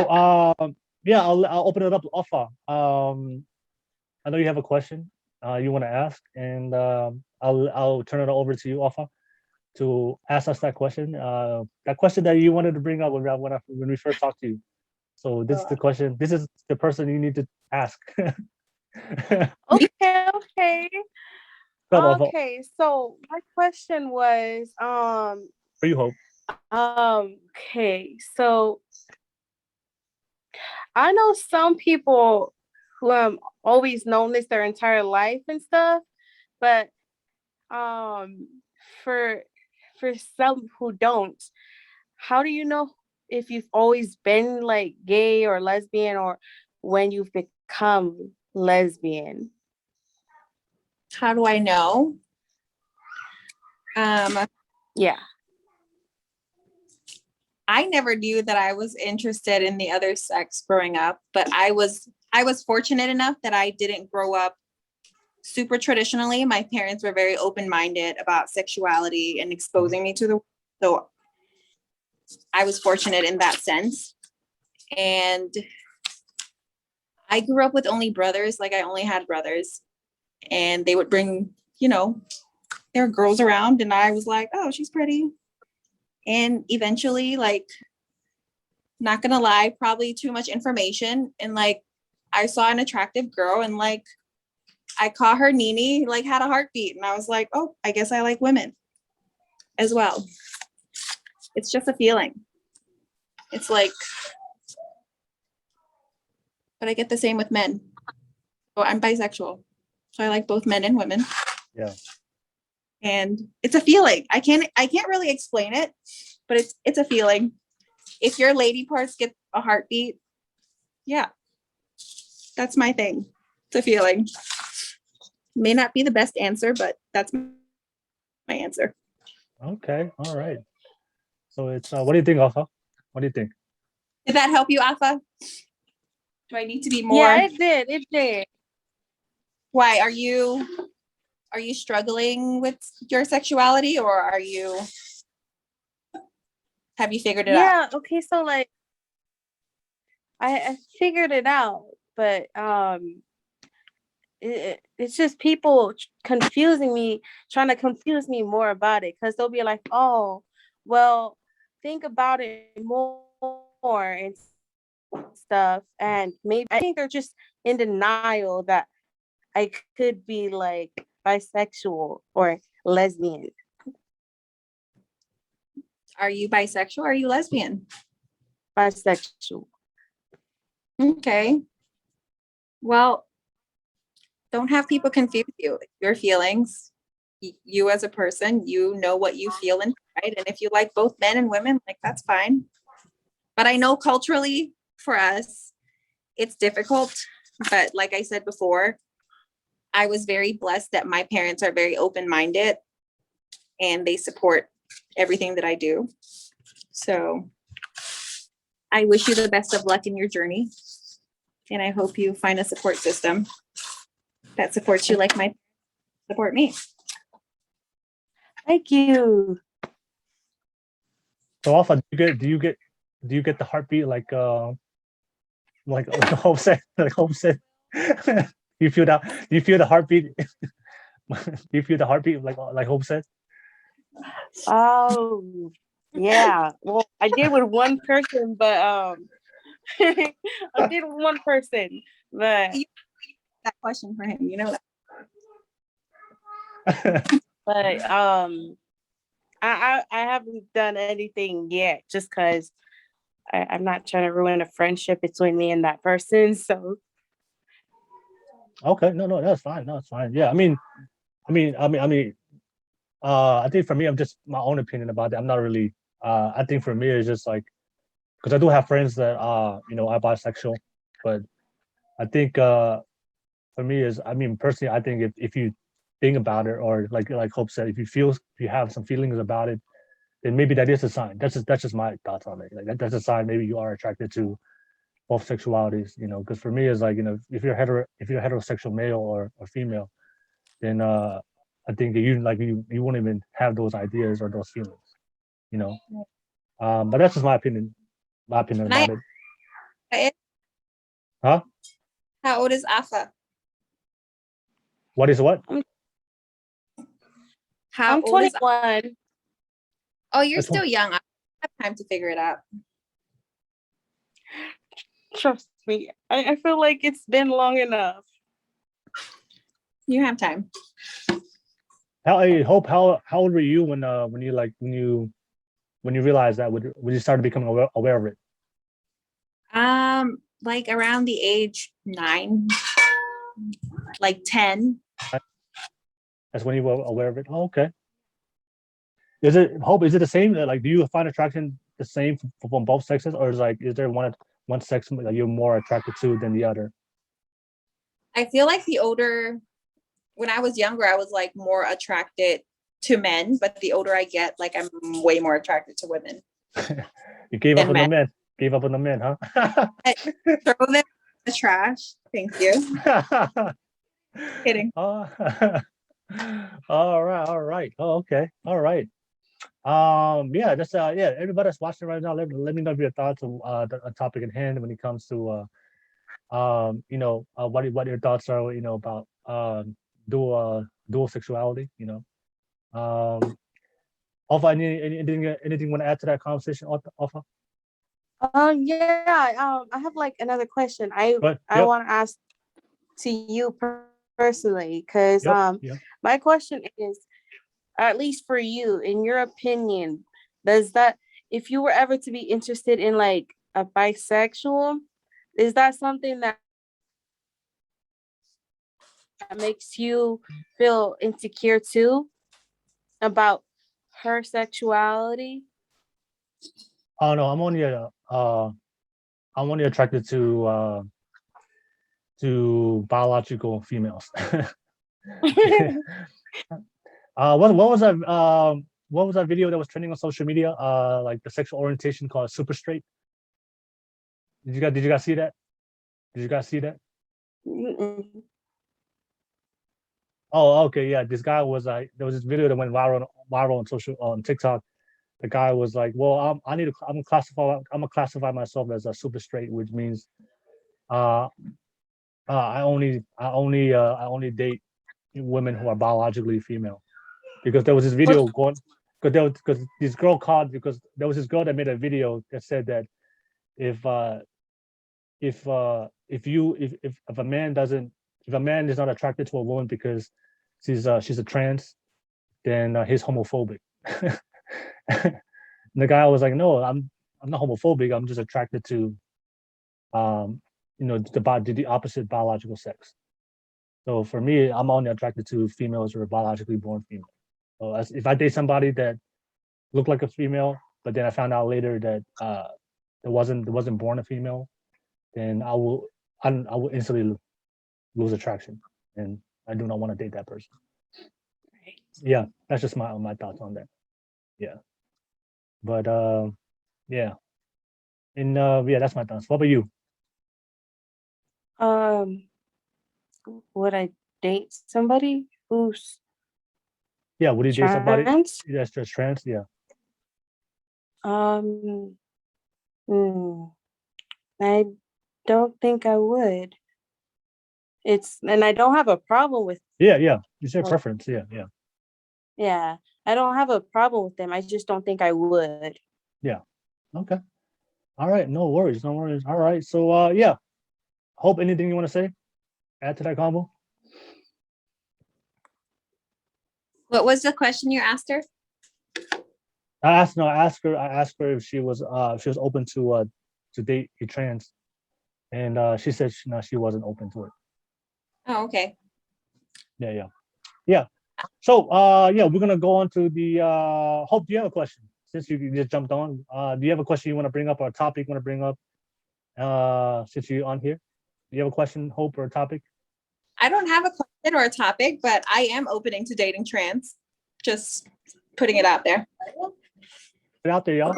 yeah, I'll open it up to Offa. I know you have a question you want to ask, and I'll turn it over to you, Offa, to ask us that question. That question that you wanted to bring up when we first talked to you. So this is the question. This is the person you need to ask.
Okay. Okay. So my question was,
for you, Hope.
Okay. So I know some people who have always known this their entire life and stuff, but for some who don't, how do you know if you've always been like gay or lesbian or when you've become lesbian?
How do I know?
Yeah.
I never knew that I was interested in the other sex growing up, but I was fortunate enough that I didn't grow up super traditionally. My parents were very open-minded about sexuality and exposing me to the world. So I was fortunate in that sense. And I grew up with only brothers. Like I only had brothers, and they would bring, their girls around, and I was like, oh, she's pretty. And eventually, like, not gonna lie, probably too much information. And like, I saw an attractive girl and like, I caught her Nini, like had a heartbeat. And I was like, oh, I guess I like women as well. It's just a feeling. It's like, but I get the same with men. So I'm bisexual. So I like both men and women.
Yeah.
And it's a feeling. I can't really explain it, but it's a feeling. If your lady parts get a heartbeat, yeah, that's my thing. It's a feeling. May not be the best answer, but that's my answer.
Okay, all right. So it's what do you think, Alpha? What do you think?
Did that help you, Alpha? Do I need to be more?
Yeah, it did.
Why are you struggling with your sexuality, or have you figured it out?
Yeah, okay, so like I figured it out, but it's just people trying to confuse me more about it, because they'll be like, oh, well, think about it more and stuff, and maybe I think they're just in denial that I could be like bisexual or lesbian.
Are you bisexual or are you lesbian?
Bisexual.
Okay. Well, don't have people confuse you. Your feelings, you as a person, you know what you feel inside. And if you like both men and women, like that's fine. But I know culturally for us, it's difficult. But like I said before, I was very blessed that my parents are very open-minded and they support everything that I do. So I wish you the best of luck in your journey. And I hope you find a support system that supports you like my support me.
Thank you.
So Alpha, do you get the heartbeat like Hope said? Like Hope said, you feel that? Do you feel the heartbeat? Do you feel the heartbeat like Hope said?
Oh, yeah. Well, I did with one person, but I did with one person, but
That question for him, you know.
but I haven't done anything yet, just because I'm not trying to ruin a friendship between me and that person. So
Okay, no, that's fine. No, it's fine. Yeah, I think for me, I'm just my own opinion about it. I'm not really. I think for me, it's just like because I do have friends that are are bisexual, but I think for me is personally, I think if you think about it, or like Hope said, if you have some feelings about it, then maybe that is a sign. That's just my thoughts on it. Like that's a sign maybe you are attracted to both sexualities. Because for me, it's like if you're heterosexual male or female, then I think you won't even have those ideas or those feelings. But that's just my opinion. My opinion about it. Huh?
How old is Afa?
What is what?
How
I'm
old is
21.
Oh, you're
That's
still young. I have time to figure it out.
Trust me, I feel like it's been long enough.
You have time.
How old were you when you realized that when you started becoming aware of it?
Like around the age 9, like 10.
That's when you were aware of it. Oh, okay. Is it the same? Like, do you find attraction the same from both sexes, or is there one sex that you're more attracted to than the other?
I feel like when I was younger, I was like more attracted to men, but the older I get, like I'm way more attracted to women.
You gave up on the
men.
men. Gave up on the men, huh?
Throw them in the trash. Thank you. Kidding.
All right. Oh, okay. All right. Yeah, just everybody that's watching right now, let me know your thoughts on the topic at hand when it comes to what your thoughts are, about dual sexuality, Alpha, anything you want to add to that conversation, Alpha?
Yeah. I have like another question. I want to ask to you personally, because my question is, at least for you, in your opinion, if you were ever to be interested in like a bisexual, is that something that makes you feel insecure too about her sexuality?
Oh no, I'm only attracted to biological females. What was that video that was trending on social media? Like the sexual orientation called super straight. Did you guys see that? Did you guys see that?
Mm-mm.
Oh, okay, yeah. This guy was like, there was this video that went viral on TikTok. The guy was like, "Well, I'm gonna classify myself as a super straight, which means, I only date women who are biologically female." Because there was this video going, because this girl called, because there was this girl that made a video that said that if a man is not attracted to a woman because she's a trans, then he's homophobic. And the guy was like, "No, I'm not homophobic. I'm just attracted to the opposite biological sex. So for me, I'm only attracted to females who are biologically born female. So if I date somebody that looked like a female, but then I found out later that it wasn't born a female, then I will instantly lose attraction, and I do not want to date that person."
Right.
Yeah, that's just my thoughts on that. Yeah, but yeah. And yeah, that's my thoughts. What about you?
Would I date somebody who's
Yeah, would you date somebody
trans?
that's just trans? Yeah.
Um, I don't think I would. And I don't have a problem with,
Yeah, yeah. You said
like,
preference. Yeah, yeah.
yeah, I don't have a problem with them. I just don't think I would.
Yeah. Okay. All right. No worries. No worries. All right. So yeah. Hope, anything you want to say? Add to that combo?
What was the question you asked her?
I asked her if she was open to date a trans. And she said she wasn't open to it.
Oh, okay.
Yeah. So yeah, we're gonna go on to the Hope, do you have a question? Since you just jumped on, do you have a question you want to bring up or a topic you want to bring up? Since you're on here, do you have a question, Hope, or a topic?
I don't have a question or a topic, but I am opening to dating trans. Just putting it out there.
Put it out there, y'all.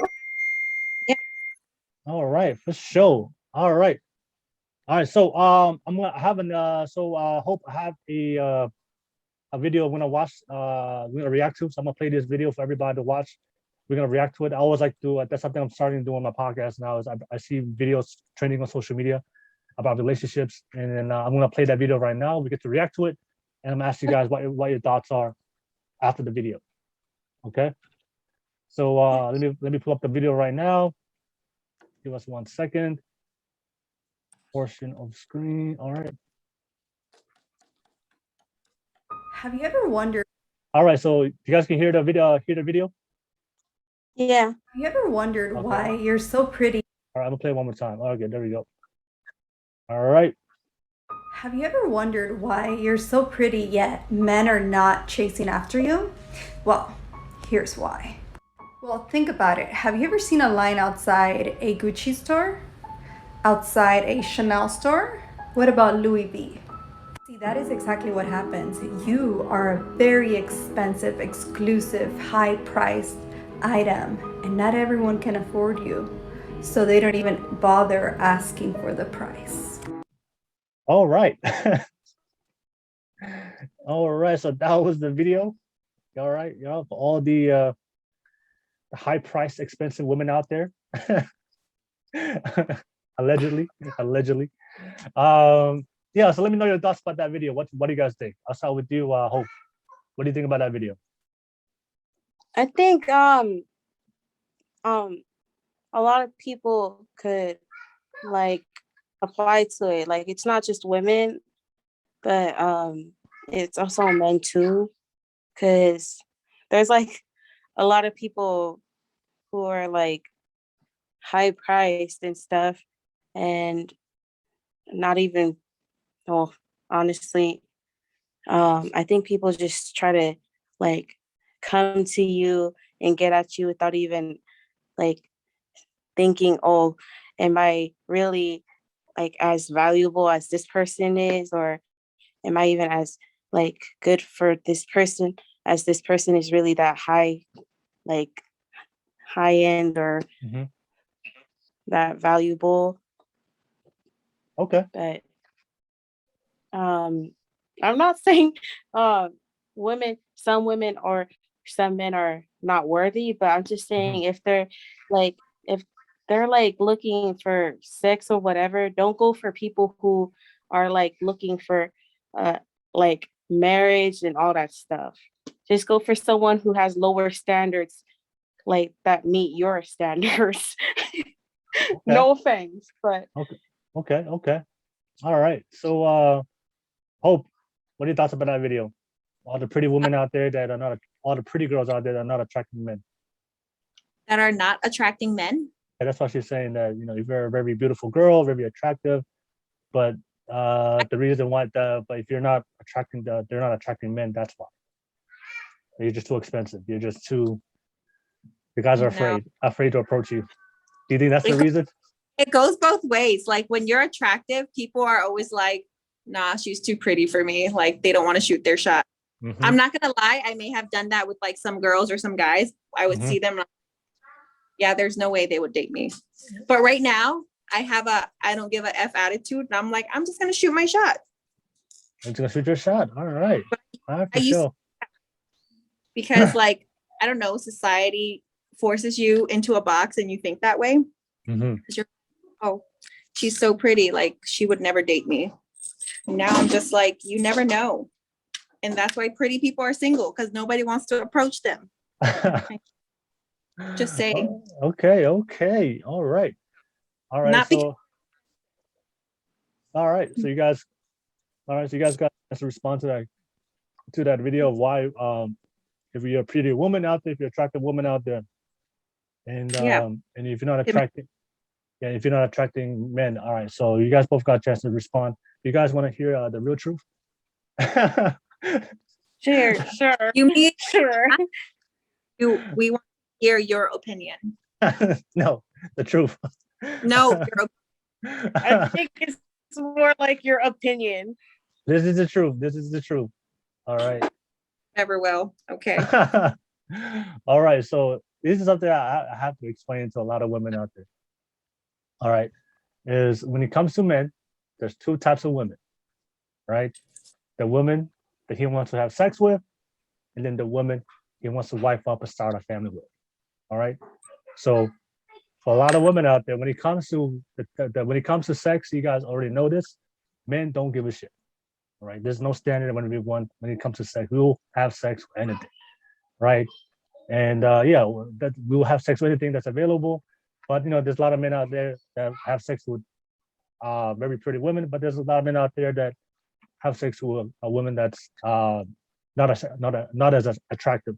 Yeah.
All right, for sure. All right. So I'm gonna have Hope, I have a video I'm gonna watch. We're gonna react to. So I'm gonna play this video for everybody to watch. We're gonna react to it. I always like to do. That's something I'm starting to do on my podcast now. Is I see videos trending on social media about relationships, and then I'm gonna play that video right now. We get to react to it, and I'm gonna ask you guys what your thoughts are after the video. Okay. So let me pull up the video right now. Give us 1 second. Portion of screen. All right.
Have you ever wondered?
All right. So you guys can hear the video.
Yeah.
Have you ever wondered
Okay.
why you're so pretty?
All right. I'm gonna play it one more time. Okay. There we go. All right.
Have you ever wondered why you're so pretty yet men are not chasing after you? Well, here's why. Well, think about it. Have you ever seen a line outside a Gucci store? Outside a Chanel store? What about Louis V? See, that is exactly what happens. You are a very expensive, exclusive, high-priced item, and not everyone can afford you. So they don't even bother asking for the price.
All right. All right. So that was the video. All right. For all the high-priced, expensive women out there. allegedly. Yeah. So let me know your thoughts about that video. What do you guys think? I'll start with you, Hope. What do you think about that video?
I think a lot of people could like apply to it. Like, it's not just women, but it's also men too, because there's like a lot of people who are like high priced and stuff, and not even, well, honestly, I think people just try to like come to you and get at you without even like thinking, oh, am I really like as valuable as this person is, or am I even as like good for this person as this person is really that high, like high end, or that valuable.
Okay.
But I'm not saying some women or some men are not worthy, but I'm just saying if they're like looking for sex or whatever, don't go for people who are like looking for like marriage and all that stuff. Just go for someone who has lower standards, like that meet your standards.
Okay.
No offense, but
Okay. All right. So Hope, what are your thoughts about that video? All the pretty women out there that are not, all the pretty girls out there that are not attracting men.
That are not attracting men?
And that's why she's saying that, if you're a very beautiful girl, very attractive, but the reason why but if you're not attracting they're not attracting men, that's why. You're just too expensive. You're just too, the guys are afraid to approach you. Do you think that's the reason?
It goes both ways. Like, when you're attractive, people are always like, nah, she's too pretty for me. Like, they don't want to shoot their shot. I'm not gonna lie, I may have done that with like some girls or some guys. I would see them like, yeah, there's no way they would date me. But right now, I don't give a F attitude. And I'm like, I'm just going to shoot my shot.
I'm just going to shoot your shot. All right. All right, for
I used
sure.
Because like, I don't know, society forces you into a box and you think that way.
Mm-hmm.
You're, oh, she's so pretty. Like she would never date me. Now I'm just like, you never know. And that's why pretty people are single, because nobody wants to approach them. Just saying.
Okay. All right.
Not
So, all right. So you guys got to respond to that video of why, if you're a pretty woman out there, if you're an attractive woman out there, and and if you're not attracting, if you're not attracting men, all right. So you guys both got a chance to respond. You guys want to hear the real truth?
Sure.
You mean
Sure.
we want to hear your opinion.
No, the truth.
No,
I think it's more like your opinion.
This is the truth. All right.
never will. Okay.
All right. So this is something I have to explain to a lot of women out there. All right. Is when it comes to men, there's two types of women, right? The woman that he wants to have sex with, and then the woman he wants to wife up and start a family with. All right. So for a lot of women out there, when it comes to when it comes to sex, you guys already know this. Men don't give a shit. All right. There's no standard when it comes to sex. We will have sex with anything, right? And that we will have sex with anything that's available. But there's a lot of men out there that have sex with very pretty women, but there's a lot of men out there that have sex with a woman that's not as attractive.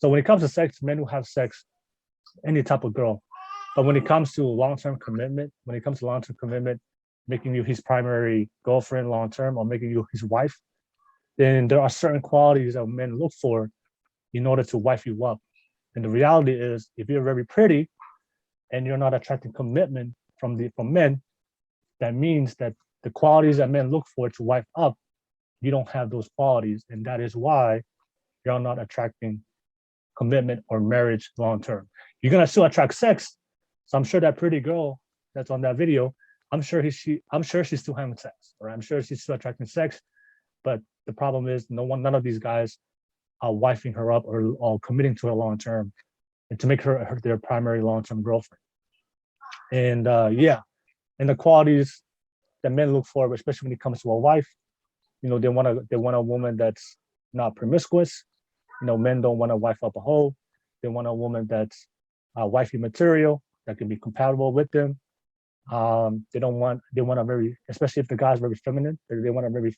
So when it comes to sex, men will have sex any type of girl. But when it comes to long-term commitment, making you his primary girlfriend long-term or making you his wife, then there are certain qualities that men look for in order to wife you up. And the reality is, if you're very pretty and you're not attracting commitment from men, that means that the qualities that men look for to wife up, you don't have those qualities. And that is why you're not attracting commitment or marriage long-term. You're gonna still attract sex. So I'm sure that pretty girl that's on that video, I'm sure she's still having sex, or I'm sure she's still attracting sex. But the problem is none of these guys are wifing her up or committing to her long-term and to make her their primary long-term girlfriend. And and the qualities that men look for, especially when it comes to a wife, they want a woman that's not promiscuous. Men don't want to wife up a hoe. They want a woman that's wifey material that can be compatible with them. They want a very, especially if the guy's very feminine, they want a very,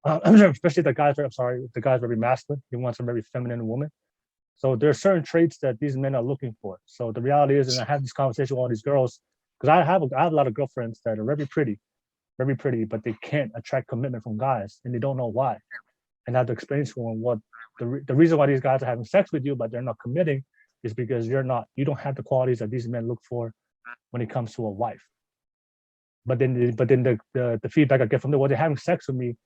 especially if the guy's very masculine, he wants a very feminine woman. So there are certain traits that these men are looking for. So the reality is, and I have this conversation with all these girls, because I have a lot of girlfriends that are very pretty, but they can't attract commitment from guys, and they don't know why. And I have to explain to them what the reason why these guys are having sex with you, but they're not committing, is because you don't have the qualities that these men look for when it comes to a wife. But then the feedback I get from them, well, they're having sex with me.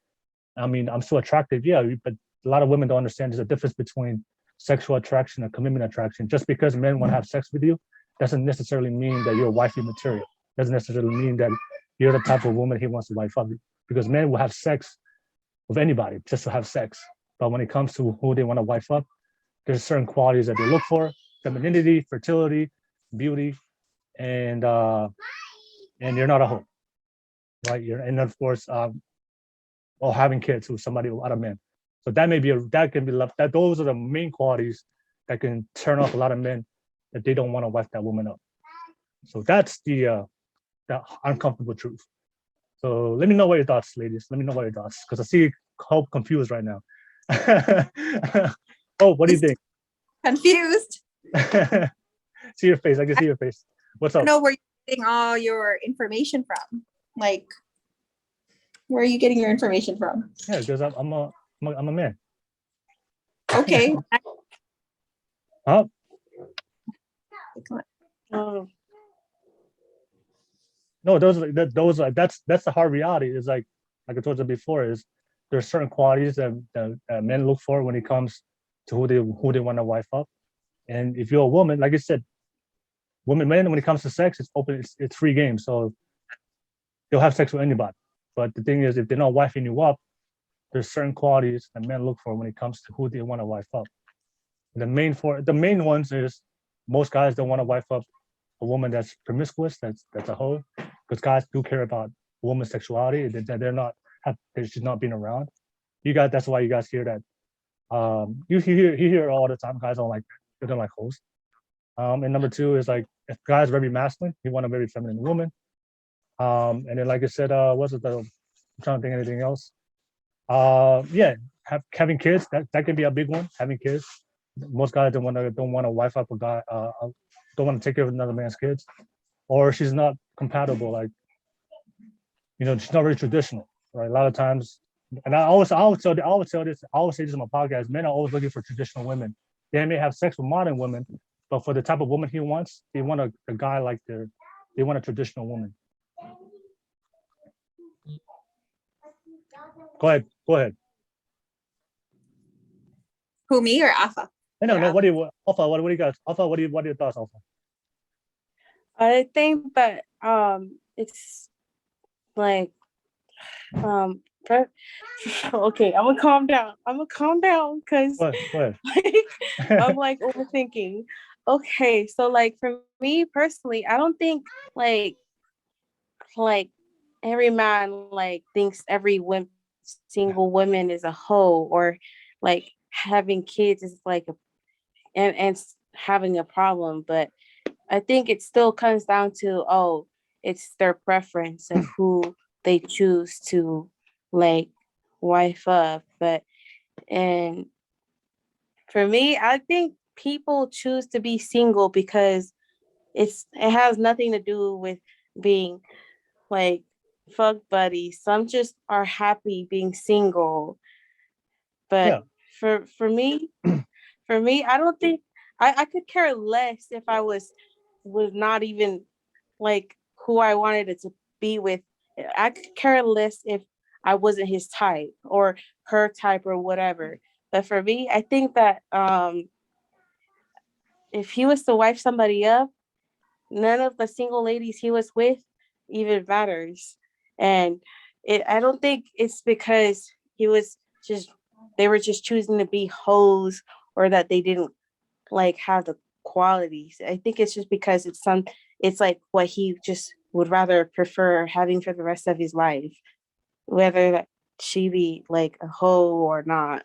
I mean, I'm still attractive, yeah, but a lot of women don't understand there's a difference between sexual attraction and commitment attraction. Just because men want to have sex with you doesn't necessarily mean that you're wifey material. Doesn't necessarily mean that you're the type of woman he wants to wife up, because men will have sex with anybody just to have sex. But when it comes to who they want to wife up, there's certain qualities that they look for: femininity, fertility, beauty, and you're not a hoe, right? And of course, or having kids with somebody, with other men. So those are the main qualities that can turn off a lot of men, that they don't want to wife that woman up. So that's the uncomfortable truth. So let me know what your thoughts, ladies. Let me know what your thoughts, because I see Hope confused right now. Oh, what do you think?
Confused.
See your face. I can see your face. What's up?
I don't know where you're getting all your information from. Like, where are you getting your information from?
Yeah, because I'm a man.
Okay.
Huh?
Oh,
No, that's the hard reality. Is like I told you before, is there's certain qualities that men look for when it comes to who they want to wife up. And if you're a woman, like I said, Men, when it comes to sex, it's open, it's free game. So they'll have sex with anybody. But the thing is, if they're not wifing you up, there's certain qualities that men look for when it comes to who they want to wife up. The main ones is most guys don't want to wife up a woman that's promiscuous, that's a hoe, because guys do care about a woman's sexuality, that she's not being around. You guys, that's why you guys hear that. You hear all the time. Guys don't like that. They don't like hoes. And number two is like, if guys very masculine, you want a very feminine woman. And then like I said, I'm trying to think of anything else. Having kids, that can be a big one. Having kids, most guys don't want to wife up a guy, don't want to take care of another man's kids, or she's not compatible. Like, she's not very traditional, right? A lot of times, and I always say this on my podcast. Men are always looking for traditional women. They may have sex with modern women, but for the type of woman he wants, they want a guy like they want a traditional woman. Go ahead.
Who, me or Alpha?
No. What do you guys? Alpha, what are your thoughts, Alpha?
I think that it's like okay, I'm gonna calm down because
Go ahead.
I'm like overthinking. Okay, so like for me personally, I don't think like every man like thinks every single woman is a hoe, or like having kids is like and having a problem. But I think it still comes down to it's their preference of who they choose to like wife up. And for me, I think people choose to be single because it has nothing to do with being like fuck buddies. Some just are happy being single. But for me, I don't think I could care less if I was not even like who I wanted it to be with. I could care less if I wasn't his type or her type or whatever. But for me, I think that if he was to wife somebody up, none of the single ladies he was with even matters. And I don't think it's because they were just choosing to be hoes, or that they didn't like have the qualities. I think it's just because it's like what he just would rather prefer having for the rest of his life, whether she be like a hoe or not.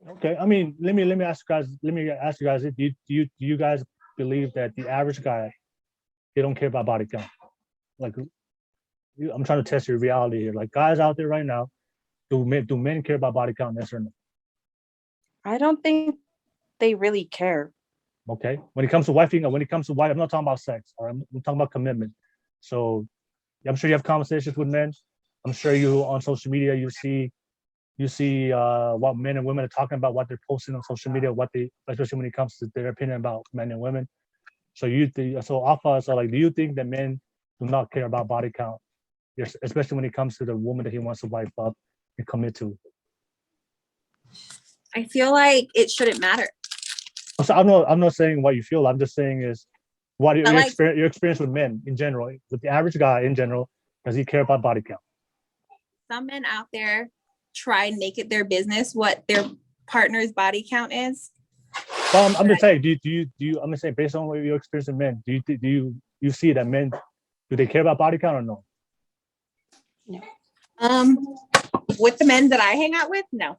Okay, I mean, let me ask you guys, do you guys believe that the average guy, they don't care about body count? Like, I'm trying to test your reality here. Like, guys out there right now, do men care about body count? Yes or no?
I don't think they really care.
Okay, when it comes to wifing, I'm not talking about sex, or I'm talking about commitment. So I'm sure you have conversations with men. I'm sure you on social media, you see what men and women are talking about, what they're posting on social media, especially when it comes to their opinion about men and women. So Alpha, do you think that men do not care about body count, especially when it comes to the woman that he wants to wife up and commit to?
I feel like it shouldn't matter.
So I'm not saying what you feel. I'm just saying is what your experience with men in general, with the average guy in general, does he care about body count?
Some men out there try and make it their business what their partner's body count is.
Well, I'm just saying, do you? I'm just saying, based on what your experience with men, do you see that men, do they care about body count or no?
No.
With the men that I hang out with, no.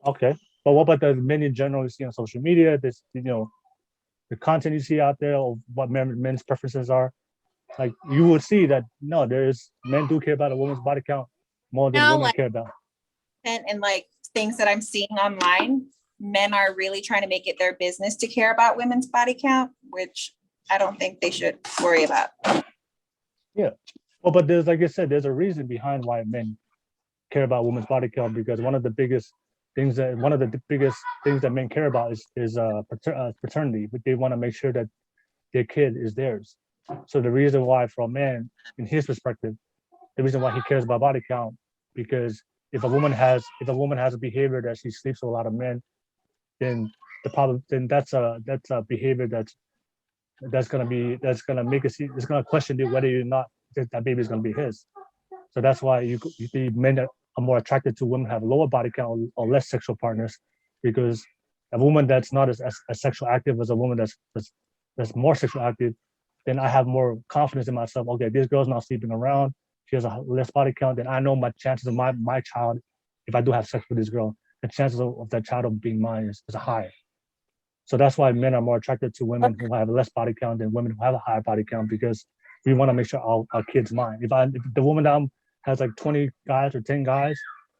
Okay, but what about the men in general you see on social media? This, the content you see out there of what men's preferences are. Like, you will see that no, men do care about a woman's body count more than women care about.
And like things that I'm seeing online, men are really trying to make it their business to care about women's body count, which I don't think they should worry about.
Yeah, well, but there's, like I said, there's a reason behind why men care about women's body count, because one of the biggest things that men care about is paternity. But they want to make sure that their kid is theirs. So the reason why, for a man, in his perspective, the reason why he cares about body count, because if a woman has a behavior that she sleeps with a lot of men, then that's a behavior that's that's gonna make it see, it's gonna question you whether or not that baby is gonna be his. So that's why the men that are more attracted to women have lower body count or less sexual partners, because a woman that's not as sexual active as a woman that's more sexual active, then I have more confidence in myself. Okay, this girl's not sleeping around. She has a less body count. Then I know my chances of my child, if I do have sex with this girl, the chances of that child being mine is higher. So that's why men are more attracted to women who have less body count than women who have a higher body count, because we want to make sure our kids mine. If the woman that has like 20 guys or 10 guys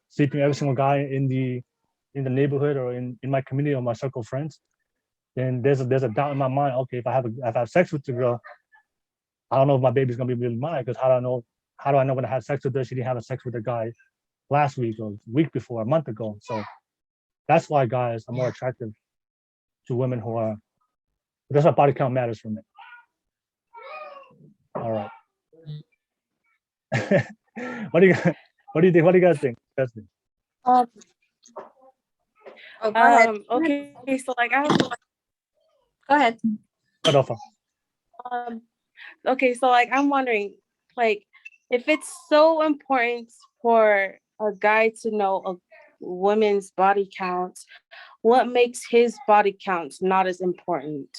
sleeping every single guy in the neighborhood or in my community or my circle of friends, then there's a doubt in my mind. Okay, if I have sex with the girl, I don't know if my baby's gonna be really mine, because how do I know when I had sex with her, she didn't have sex with a guy last week or week before, a month ago. So that's why guys are more attractive to women who are, that's why body count matters for me. All right. What do you think? What do you guys think?
Oh, go ahead.
Okay, so like
Go ahead.
okay, so like I'm wondering, like, if it's so important for a guy to know a woman's body count, what makes his body count not as important?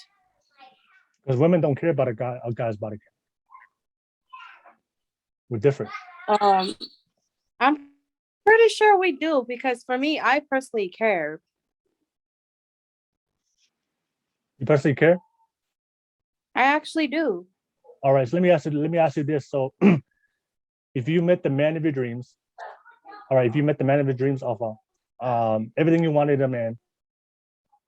Because women don't care about a guy's body count. We're different.
I'm pretty sure we do, because for me, I personally care.
You personally care?
I actually do.
All right, so let me ask you this. So if you met the man of your dreams, all right, if you met the man of your dreams of everything you wanted in a man,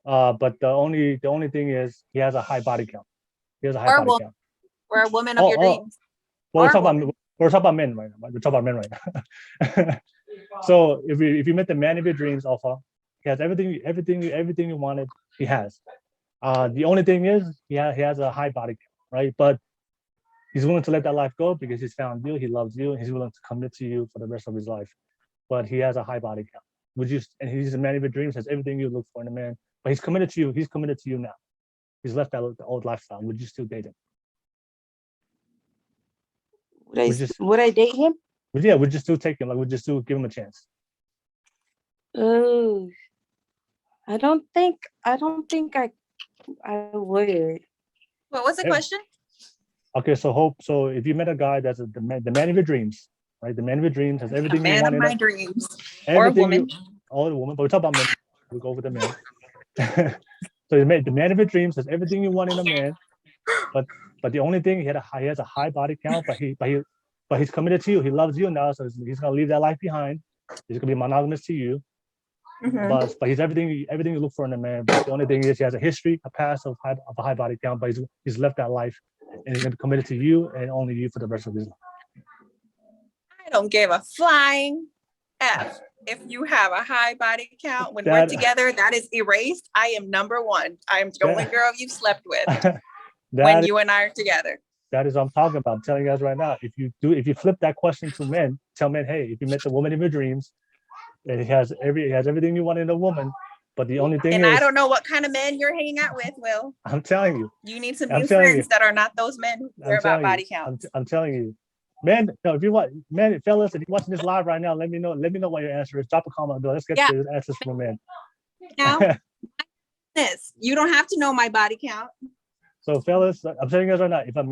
but the only thing is he has a high body count. He has a high body count.
Or a woman of your dreams.
Well, we're talking about men right now. We're talking about men right now. So if you met the man of your dreams, Alpha, he has everything you wanted. He has. The only thing is he has a high body count, right? But he's willing to let that life go because he's found you. He loves you, and he's willing to commit to you for the rest of his life. But he has a high body count. And he's a man of your dreams. Has everything you look for in a man. But he's committed to you. He's committed to you now. He's left the old lifestyle. Would you still date him?
Would I date him?
Yeah, would you still take him? Like, would you still give him a chance?
Oh, I don't think I would.
What was the question?
Okay, so if you met a guy that's the man of your dreams, right? The man of your dreams has everything you want.
Man of my dreams.
Or a woman. Or a woman, but we talk about men. We go over the man. So the man of your dreams has everything you want in a man, but the only thing he has a high body count, but he's committed to you. He loves you now, so he's gonna leave that life behind. He's gonna be monogamous to you. But he's everything you look for in a man. But the only thing is he has a history, a past of a high body count, but he's left that life and he's gonna be committed to you and only you for the rest of his life.
I don't give a flying F. If you have a high body count when we're together, that is erased. I am number one. I am the only girl you've slept with when you and I are together.
That is what I'm talking about. I'm telling you guys right now. If you flip that question to men, tell men, hey, if you met the woman of your dreams, and he has everything you want in a woman, but the only thing
I don't know what kind of men you're hanging out with, Will.
I'm telling you.
You need some new friends that are not those men who care about body count.
I'm telling you. Man, no, if you want, man, fellas, if you're watching this live right now, let me know what your answer is. Drop a comment below. Let's get the answers from men.
Now, you don't have to know my body count.
So, fellas, I'm telling you guys right now, if a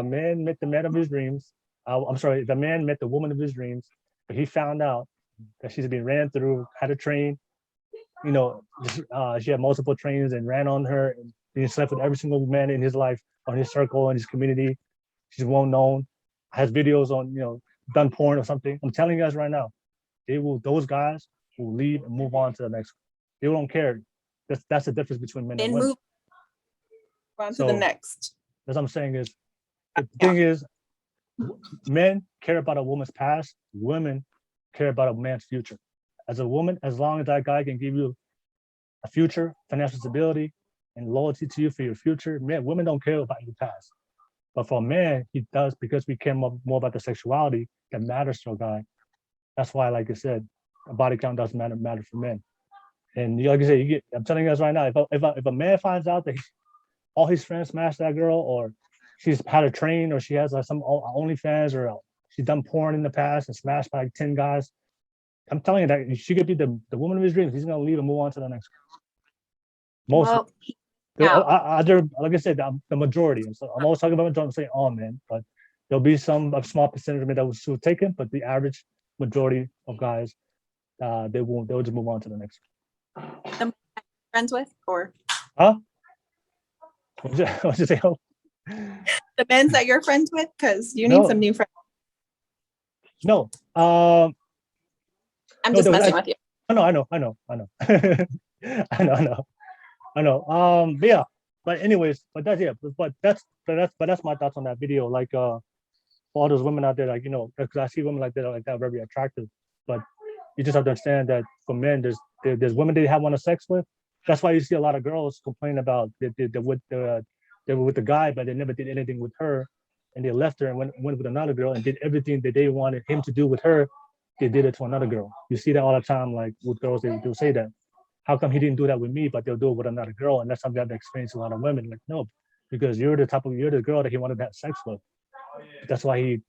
man met the man of his dreams, if a man met the woman of his dreams, but he found out that she's been ran through, had a train, she had multiple trains and ran on her, and he slept with every single man in his life, on his circle, in his community. She's well known, has videos on, done porn or something. I'm telling you guys right now, those guys will leave and move on to the next one. They don't care. That's the difference between men and women.
Move on to the next.
That's what I'm saying is, the thing is, men care about a woman's past, women care about a man's future. As a woman, as long as that guy can give you a future, financial stability, and loyalty to you for your future, women don't care about your past. But for a man, he does, because we care more about the sexuality that matters to a guy. That's why, like I said, a body count doesn't matter for men. And like I said, I'm telling you guys right now, if a man finds out that all his friends smash that girl, or she's had a train, or she has like some OnlyFans, or she's done porn in the past and smashed by like 10 guys. I'm telling you that she could be the woman of his dreams. He's gonna leave and move on to the next one. Most other, like I said, the majority. And so I'm always talking about majority. I'm saying all men, but there'll be a small percentage of men that will take him, but the average majority of guys, they won't. They'll just move on to the next one.
The friends with, or
Huh? What'd you say? Oh.
the men's that you're friends with, because you need some new friends.
No.
I'm just messing with you.
I know. But yeah. But anyways, but that's my thoughts on that video. Like for all those women out there, like, you know, because I see women like that very attractive. But you just have to understand that for men, there's women they have wanted sex with. That's why you see a lot of girls complain about they were with the guy, but they never did anything with her, and they left her and went with another girl and did everything that they wanted him to do with her. They did it to another girl. You see that all the time, like with girls, they do say that. How come he didn't do that with me, but they'll do it with another girl? And that's something I've experienced a lot of women. Like, no, because you're the girl that he wanted to have sex with. That's why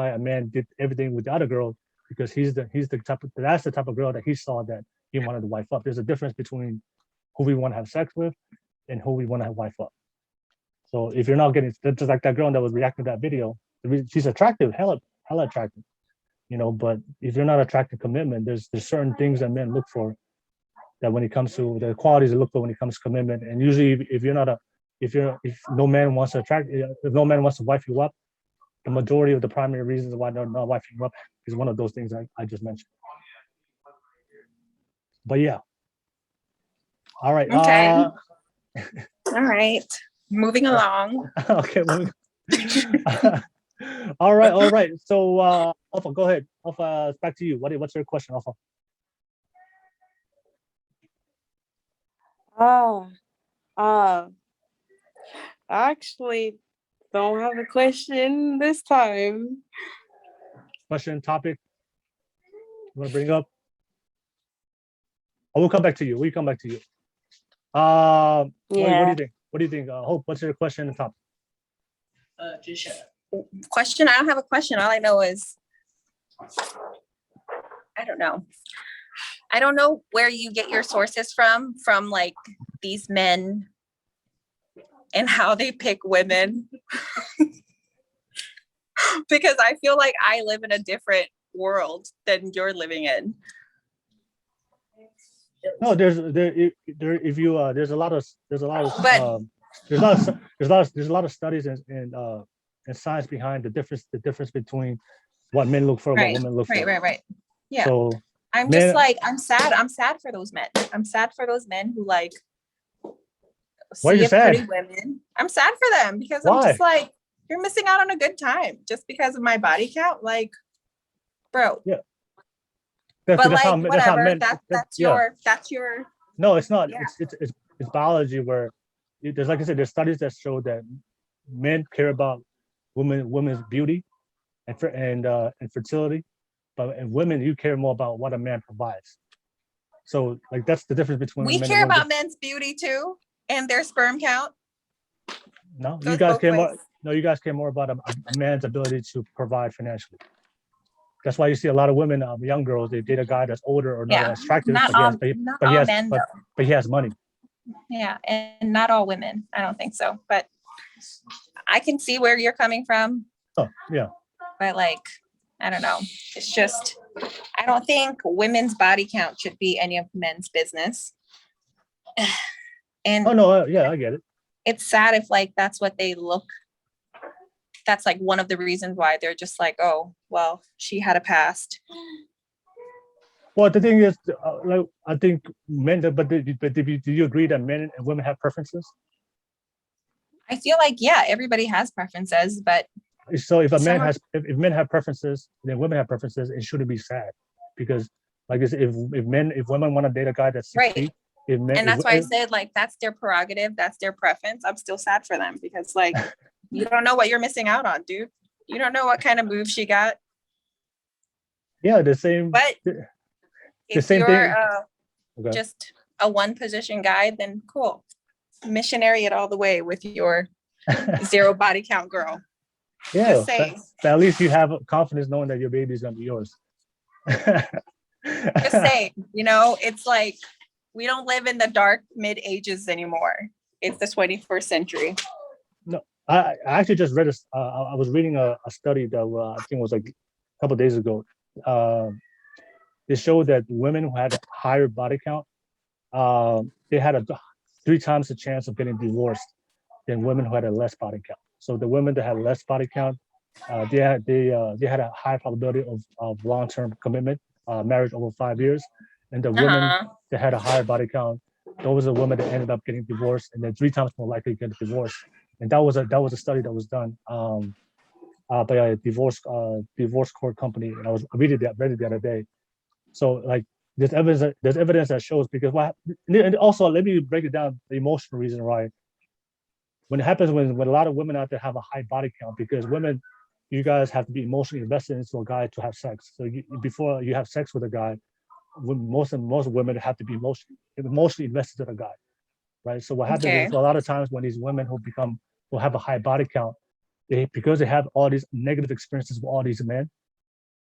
a man did everything with the other girl, because that's the type of girl that he saw that he wanted to wife up. There's a difference between who we want to have sex with and who we want to have wife up. So if you're not getting, just like that girl that was reacting to that video, she's attractive, hella attractive, you know. But if you're not attracted to commitment, there's certain things that men look for, that when it comes to the qualities they look for when it comes to commitment. And usually, if no man wants to wife you up, the majority of the primary reasons why they're not wifing you up is one of those things I just mentioned. But yeah. All right.
Okay. All right. Moving along.
Okay. All right. So, Alpha, go ahead. Alpha, it's back to you. What's your question, Alpha?
I actually don't have a question this time.
Question, topic you want to bring up? We'll come back to you. What do you think? What do you think? Hope, what's your question and topic?
Question? I don't have a question. All I know is, I don't know. I don't know where you get your sources from like these men and how they pick women. Because I feel like I live in a different world than you're living in.
No, there's a lot of studies and science behind the difference between what men look for and what women look for.
Right. Yeah.
So
I'm just like, I'm sad for those men. I'm sad for those men who like
why are you sad?
Pretty women. I'm sad for them because
Why?
I'm just like, you're missing out on a good time just because of my body count. Like, bro.
Yeah.
But like, whatever. That's your.
No, it's not.
Yeah.
It's biology where there's, like I said, there's studies that show that men care about women's beauty and fertility, but in women you care more about what a man provides. So like that's the difference between
we care about men's beauty too and their sperm count.
No, you guys care more. No, you guys care more about a man's ability to provide financially. That's why you see a lot of women, young girls, they date a guy that's older or not as attractive, but he has money.
Yeah, and not all women. I don't think so, but I can see where you're coming from.
Oh, yeah.
But like, I don't know. It's just, I don't think women's body count should be any of men's business. And
oh no, yeah, I get it.
It's sad if like that's what they look. That's like one of the reasons why they're just like, oh, well, she had a past.
Well, the thing is, like, I think men, but do you agree that men and women have preferences?
I feel like, yeah, everybody has preferences, but.
So if if men have preferences, then women have preferences, it shouldn't be sad, because like if women want to date a guy that's 60,
right. And that's why I said like, that's their prerogative. That's their preference. I'm still sad for them because like, you don't know what you're missing out on, dude. You don't know what kind of move she got.
Yeah, the same.
But
the same thing.
Just a one position guy, then cool. missionary it all the way with your 0 body count girl.
Yeah,
Just saying.
but at least you have confidence knowing that your baby is gonna be yours.
Just saying, you know, it's like we don't live in the dark mid ages anymore. It's the 21st century.
No, I actually just read I was reading a study that I think was like a couple of days ago. They showed that women who had a higher body count, they had a 3 times the chance of getting divorced than women who had a less body count. So the women that had less body count, they had a high probability of long-term commitment, marriage over 5 years, and the women that had a higher body count, those are women that ended up getting divorced, and they're 3 times more likely to get divorced. And that was a study that was done by a divorce court company, and I read it the other day. So like there's evidence that shows, because and also let me break it down, the emotional reason why. When it happens when a lot of women out there have a high body count, because women, you guys have to be emotionally invested into a guy to have sex. So before you have sex with a guy, most women have to be emotionally invested in a guy, right? So what happens is a lot of times when these women who have a high body count, because they have all these negative experiences with all these men,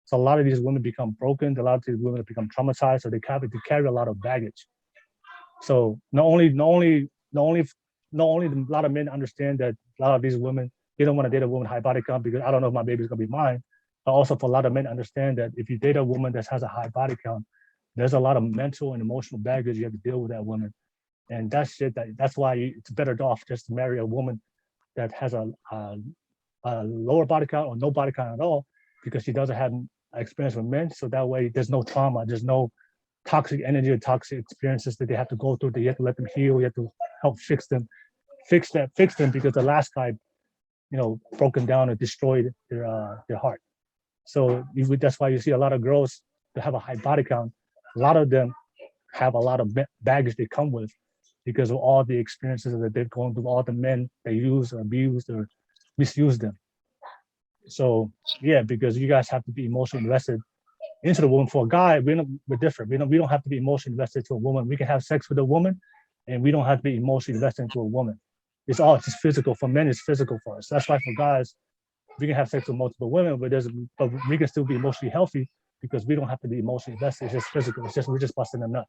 so a lot of these women become broken. A lot of these women become traumatized, so they carry a lot of baggage. So not only a lot of men understand that a lot of these women, they don't want to date a woman with high body count because I don't know if my baby's gonna be mine. But also for a lot of men understand that if you date a woman that has a high body count, there's a lot of mental and emotional baggage you have to deal with that woman. And that's why it's better off just to marry a woman that has a lower body count or no body count at all, because she doesn't have experience with men. So that way there's no trauma, there's no toxic energy or toxic experiences that they have to go through, that you have to let them heal, you have to help fix them because the last guy, broken down or destroyed their heart. So that's why you see a lot of girls that have a high body count. A lot of them have a lot of baggage they come with because of all the experiences that they've gone through, all the men they use or abused or misused them. So yeah, because you guys have to be emotionally invested into the woman. For a guy, we're different. We don't have to be emotionally invested to a woman. We can have sex with a woman, and we don't have to be emotionally invested into a woman. It's all just physical. For men, it's physical for us. That's why for guys, we can have sex with multiple women, but we can still be emotionally healthy because we don't have to be emotionally invested. It's just physical. We're just busting a nut.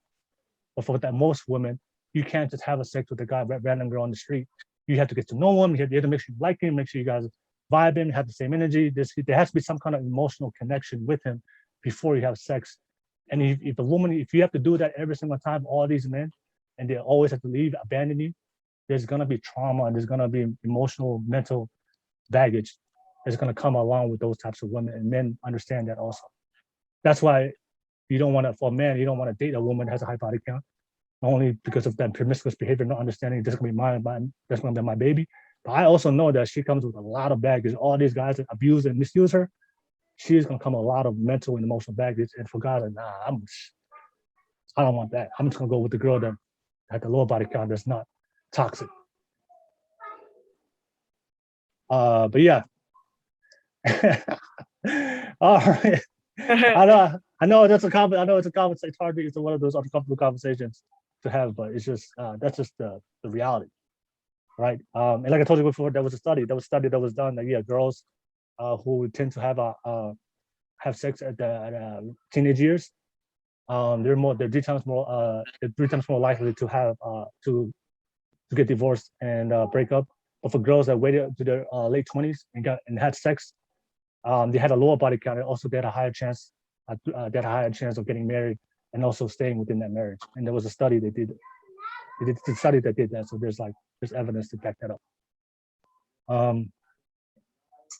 But for that, most women, you can't just have a sex with a guy, random girl on the street. You have to get to know him. You have to make sure you like him, make sure you guys vibe him, have the same energy. There has to be some kind of emotional connection with him before you have sex. And if you have to do that every single time, all these men, and they always have to leave, abandon you, there's gonna be trauma and there's gonna be emotional, mental baggage that's gonna come along with those types of women, and men understand that also. That's why for a man, you don't want to date a woman that has a high body count, not only because of that promiscuous behavior, not understanding this is gonna be mine, that's gonna be my baby. But I also know that she comes with a lot of baggage. All these guys that abuse and misuse her, she's gonna come with a lot of mental and emotional baggage. And for guys, I don't want that. I'm just gonna go with the girl that had the lower body count that's not toxic. But yeah. All right. I know it's hard. It's one of those uncomfortable conversations to have, but it's just that's just the reality, right? And like I told you before, there was a study that was done that girls who tend to have sex at teenage years, they're 3 times more likely to have to get divorced and break up. But for girls that waited to their late 20s and had sex, they had a lower body count, and also they had a higher chance of getting married and also staying within that marriage. And there was a study they did. They did the study that did that. So there's evidence to back that up.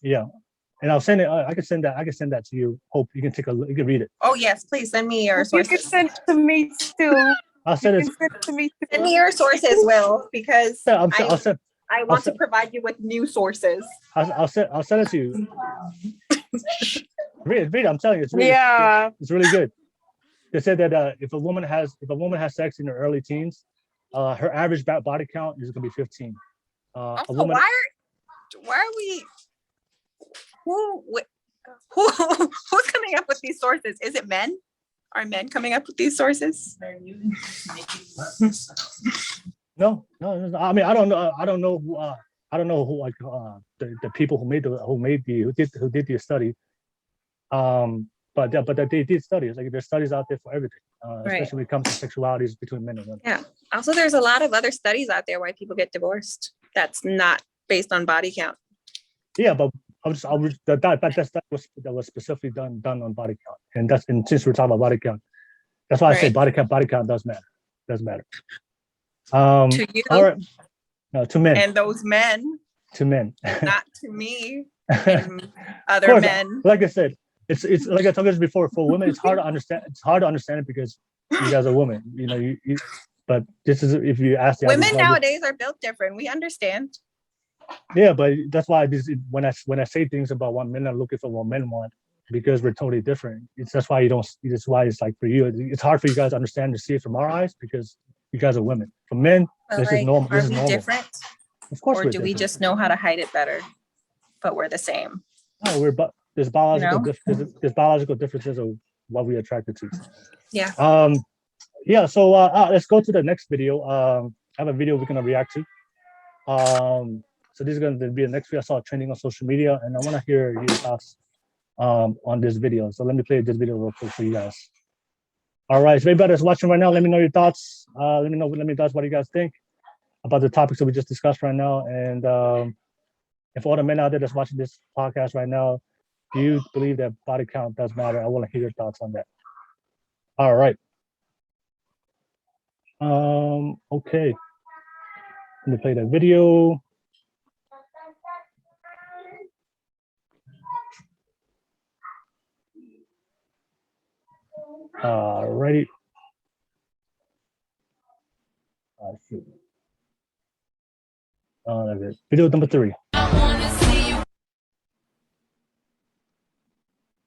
Yeah. And I'll send it. I can send that to you. Hope you can take a look. You can read it.
Oh yes, please send me your sources.
You can send it to me too.
I'll send it.
Send me your sources, Will, because I want to provide you with new sources.
I'll send it to you. Read it. I'm telling you, it's really it's really good. They said that if a woman has sex in her early teens, her average body count is going to be 15.
Also, why are we? Who's coming up with these sources? Is it men? Are men coming up with these sources?
No. I mean, I don't know. I don't know who. I don't know who like the people who did the study. But they did studies. Like there's studies out there for everything, especially when it comes to sexualities between men and women.
Yeah. Also, there's a lot of other studies out there why people get divorced. That's not based on body count.
Yeah, but that was specifically done on body count, and since we're talking about body count, that's why I say body count does matter. Does matter.
To you.
All right. No, to men.
And those men.
To men.
Not to me. And other men.
Like I said, it's like I told you before. For women, it's hard to understand. It's hard to understand it because you guys are women. You know, but this is if you ask the
women nowadays are built different. We understand.
Yeah, but that's why when I say things about what men are looking for, what men want, because we're totally different. That's why you don't. That's why it's like for you, it's hard for you guys to understand to see it from our eyes because you guys are women. For men, this is normal.
Are we different?
Of course,
or do we just know how to hide it better? But we're the same.
No, there's biological there's biological differences of what we're attracted to.
Yeah.
Yeah. So let's go to the next video. I have a video we're gonna react to. So this is going to be the next video I saw trending on social media, and I want to hear your thoughts on this video. So let me play this video real quick for you guys. All right, so everybody that's watching right now, let me know your thoughts. Let me know what you guys think about the topics that we just discussed right now. And if all the men out there that's watching this podcast right now, do you believe that body count does matter? I want to hear your thoughts on that. All right. Okay. Let me play that video. Ready. Video number 3.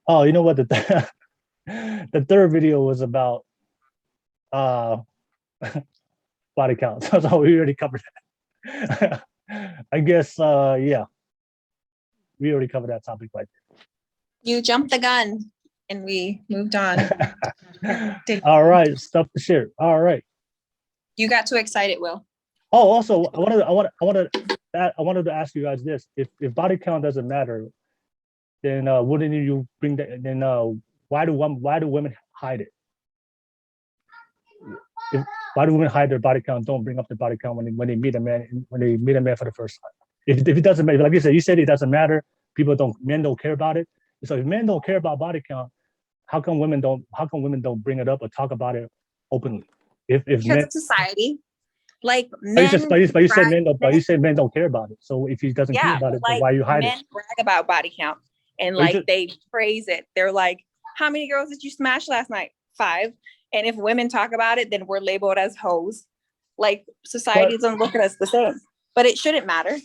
Oh, you know what? The third video was about body count. So we already covered that. I guess yeah. We already covered that topic right there.
You jumped the gun and we moved on.
All right, stuff to share. All right.
You got too excited, Will.
Oh, also, I wanted to ask you guys this: if body count doesn't matter, then wouldn't you bring that? Then why do women hide it? Why do women hide their body count? Don't bring up the body count when they meet a man for the first time. If it doesn't matter, like you said it doesn't matter. Men don't care about it. So if men don't care about body count, how come women don't bring it up or talk about it openly? Because
of society, like
men. But you said men don't care about it. So if he doesn't care about it, then why you hide it?
Men brag about body count and they praise it. They're like, "How many girls did you smash last night? 5." And if women talk about it, then we're labeled as hoes. Like society doesn't look at us the same. But it shouldn't matter.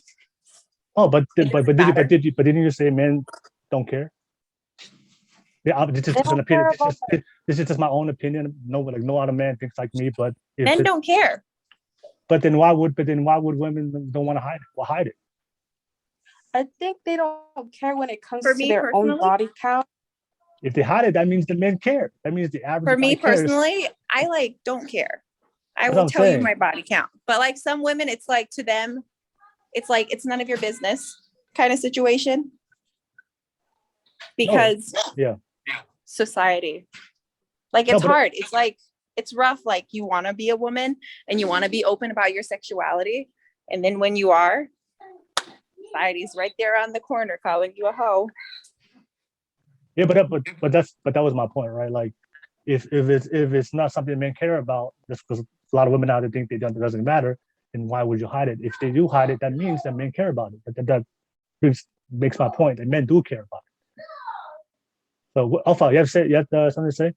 Oh, but didn't you say men don't care? Yeah, this is just an opinion. This is just my own opinion. No other man thinks like me. But
men don't care.
But then why would women don't want to hide it? Well, hide it.
I think they don't care when it comes to their own body count.
If they hide it, that means the men care. That means the average.
For me personally, I don't care. I will tell you my body count. But like some women, it's like to them, it's like it's none of your business kind of situation. Because society, like it's hard. It's like it's rough. Like you want to be a woman and you want to be open about your sexuality, and then when you are, society's right there on the corner calling you a hoe.
Yeah, but that was my point, right? Like, if it's not something men care about, just because a lot of women out there think it doesn't matter, then why would you hide it? If they do hide it, that means that men care about it. But that makes my point that men do care about it. So, Alpha, you have something to say?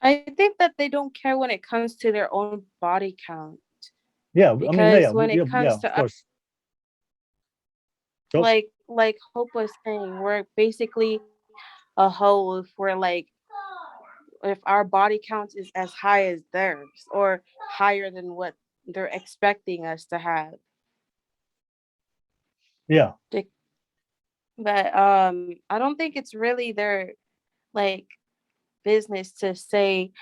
I think that they don't care when it comes to their own body count.
Yeah,
because when it comes to
of course.
Like Hope was saying, we're basically a hoe if our body count is as high as theirs or higher than what they're expecting us to have.
Yeah.
But I don't think it's really their business to say,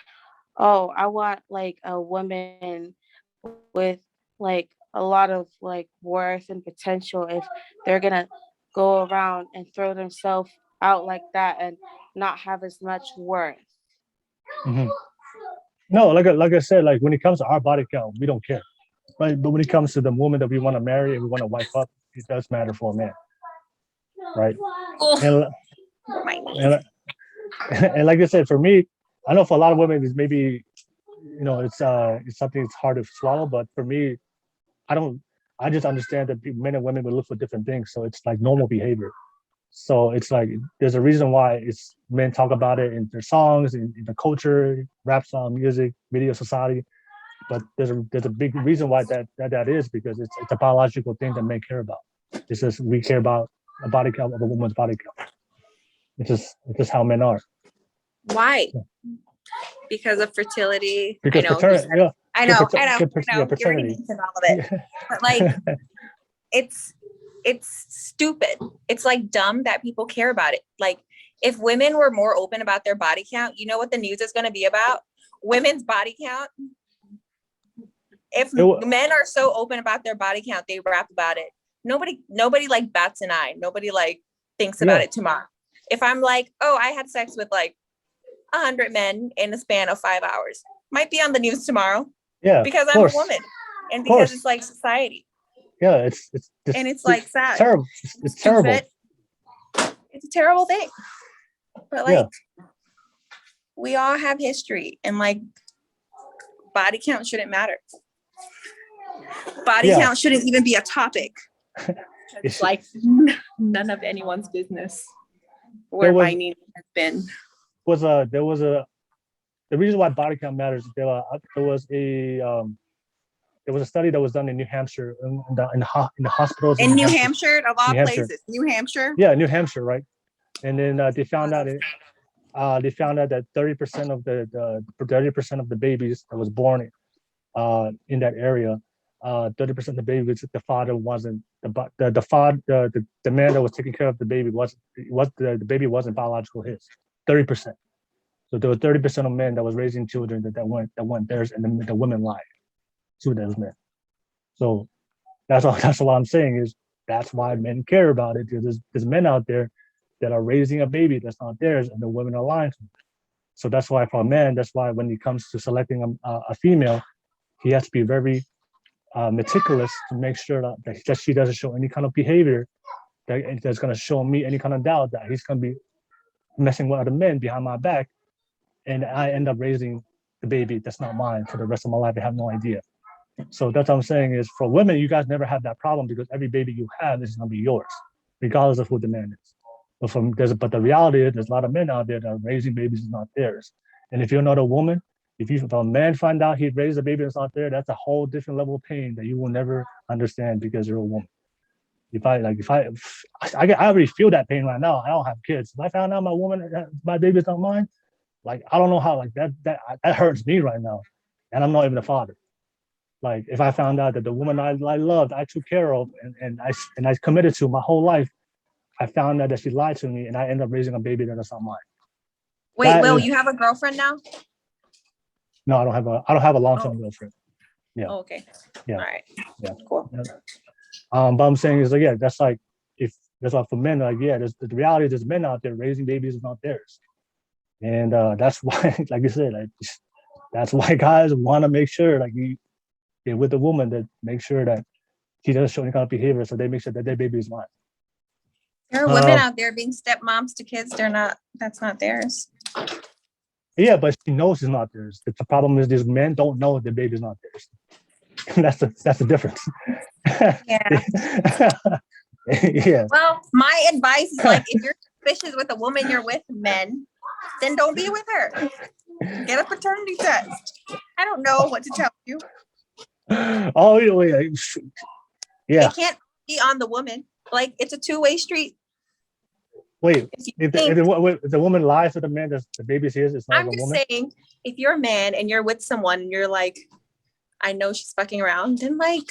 oh, I want a woman with like a lot of like worth and potential if they're gonna go around and throw themselves out like that and not have as much worth.
Mhm. No, like I said, like when it comes to our body count, we don't care, right? But when it comes to the woman that we want to marry and we want to wife up, it does matter for a man, right? And,
My knees.
and, and like I said, for me, I know for a lot of women, it's maybe, it's something that's hard to swallow. But for me, I just understand that men and women will look for different things. So it's like normal behavior. So it's like there's a reason why it's men talk about it in their songs, in the culture, rap song, music, video, society. But there's a big reason why that is, because it's a biological thing that men care about. It's just we care about a body count of a woman's body count. It's just how men are.
Why? Because of fertility.
Because
I know.
paternity, yeah.
I know.
Yeah,
You're
paternity.
into all of it. But like, it's stupid. It's like dumb that people care about it. Like, if women were more open about their body count, you know what the news is going to be about? Women's body count. If men are so open about their body count, they rap about it. Nobody like bats an eye. Nobody like thinks about it tomorrow. If I'm like, oh, I had sex with like 100 men in a span of 5 hours, might be on the news tomorrow.
Yeah,
because I'm a woman, and because it's like society.
Yeah, it's
and it's like sad.
Terrible. It's terrible.
It's a terrible thing. But like, we all have history, and like, body count shouldn't matter. Body count shouldn't even be a topic. It's like none of anyone's business where my knee has been.
The reason why body count matters, there was a study that was done in New Hampshire in the hospitals.
In New Hampshire, of all places, New Hampshire.
Yeah, New Hampshire, right? And then they found out that 30% of the babies that was born in that area, 30% of the babies, the father wasn't the man that was taking care of the baby the baby wasn't biological his. 30%. So there was 30% of men that was raising children that weren't theirs, and the women lied to those men. So that's what I'm saying is that's why men care about it. There's men out there that are raising a baby that's not theirs, and the women are lying to them. So that's why for a man, that's why when it comes to selecting a female, he has to be very meticulous to make sure that she doesn't show any kind of behavior that's going to show me any kind of doubt that he's going to be messing with other men behind my back, and I end up raising the baby that's not mine for the rest of my life. I have no idea. So that's what I'm saying is for women, you guys never have that problem because every baby you have is going to be yours, regardless of who the man is. But the reality is there's a lot of men out there that are raising babies that's not theirs. And if you're not a woman, if a man find out he raised a baby that's not there, that's a whole different level of pain that you will never understand because you're a woman. I already feel that pain right now. I don't have kids. If I found out my baby's not mine, like I don't know how, like that hurts me right now, and I'm not even a father. Like if I found out that the woman I loved, I took care of, and I committed to my whole life, I found out that she lied to me, and I end up raising a baby that's not mine.
Wait, Will, you have a girlfriend now?
No, I don't have a long-term girlfriend. Yeah.
Oh, okay.
Yeah.
All right.
Yeah.
Cool.
Yeah. But I'm saying is like, yeah, that's why for men, like, yeah, the reality is there's men out there raising babies is not theirs. And that's why, like you said, like, that's why guys want to make sure, like, you're with a woman that make sure that she doesn't show any kind of behavior, so they make sure that their baby is mine.
There are women out there being stepmoms to kids. That's not theirs.
Yeah, but she knows it's not theirs. The problem is these men don't know the baby's not theirs. That's the difference.
Yeah.
Yeah.
Well, my advice is like, if you're suspicious with a woman you're with, men, then don't be with her. Get a paternity test. I don't know what to tell you.
Oh, yeah.
It can't be on the woman. Like, it's a two-way street.
Wait, if the woman lies to the man that the baby's his, it's not a woman? I'm
just saying, if you're a man and you're with someone and you're like, I know she's fucking around, then like,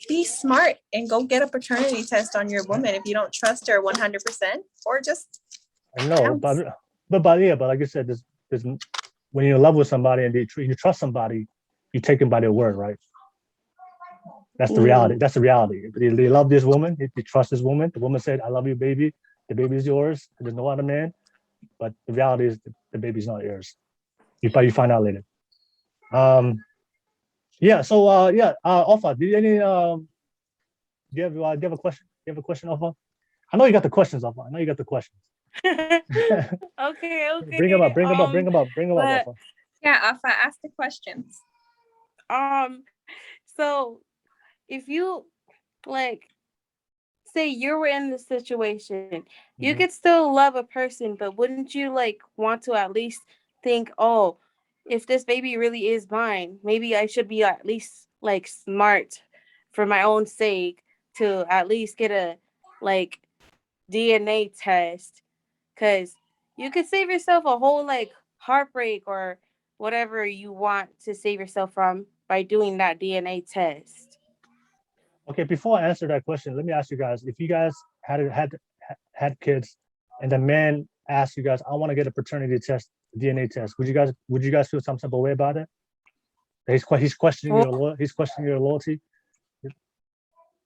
be smart and go get a paternity test on your woman if you don't trust her 100%, or just.
I know, but like I said, there's when you're in love with somebody and you trust somebody, you take them by their word, right? That's the reality. That's the reality. They love this woman. They trust this woman. The woman said, "I love you, baby. The baby is yours. There's no other man." But the reality is the baby's not yours. You find out later. Yeah. So Alpha, do you have a question? Do you have a question, Alpha? I know you got the questions, Alpha. I know you got the questions.
Okay.
Bring them up,
but-
Alpha.
Yeah, Alpha, ask the questions.
So if you like say you were in this situation, you could still love a person, but wouldn't you like want to at least think, oh, if this baby really is mine, maybe I should be at least like smart for my own sake to at least get a like DNA test, because you could save yourself a whole like heartbreak or whatever you want to save yourself from by doing that DNA test.
Okay, before I answer that question, let me ask you guys: if you guys had kids, and the man asked you guys, "I want to get a paternity test, DNA test," would you guys feel some type of way about it? He's questioning your loyalty.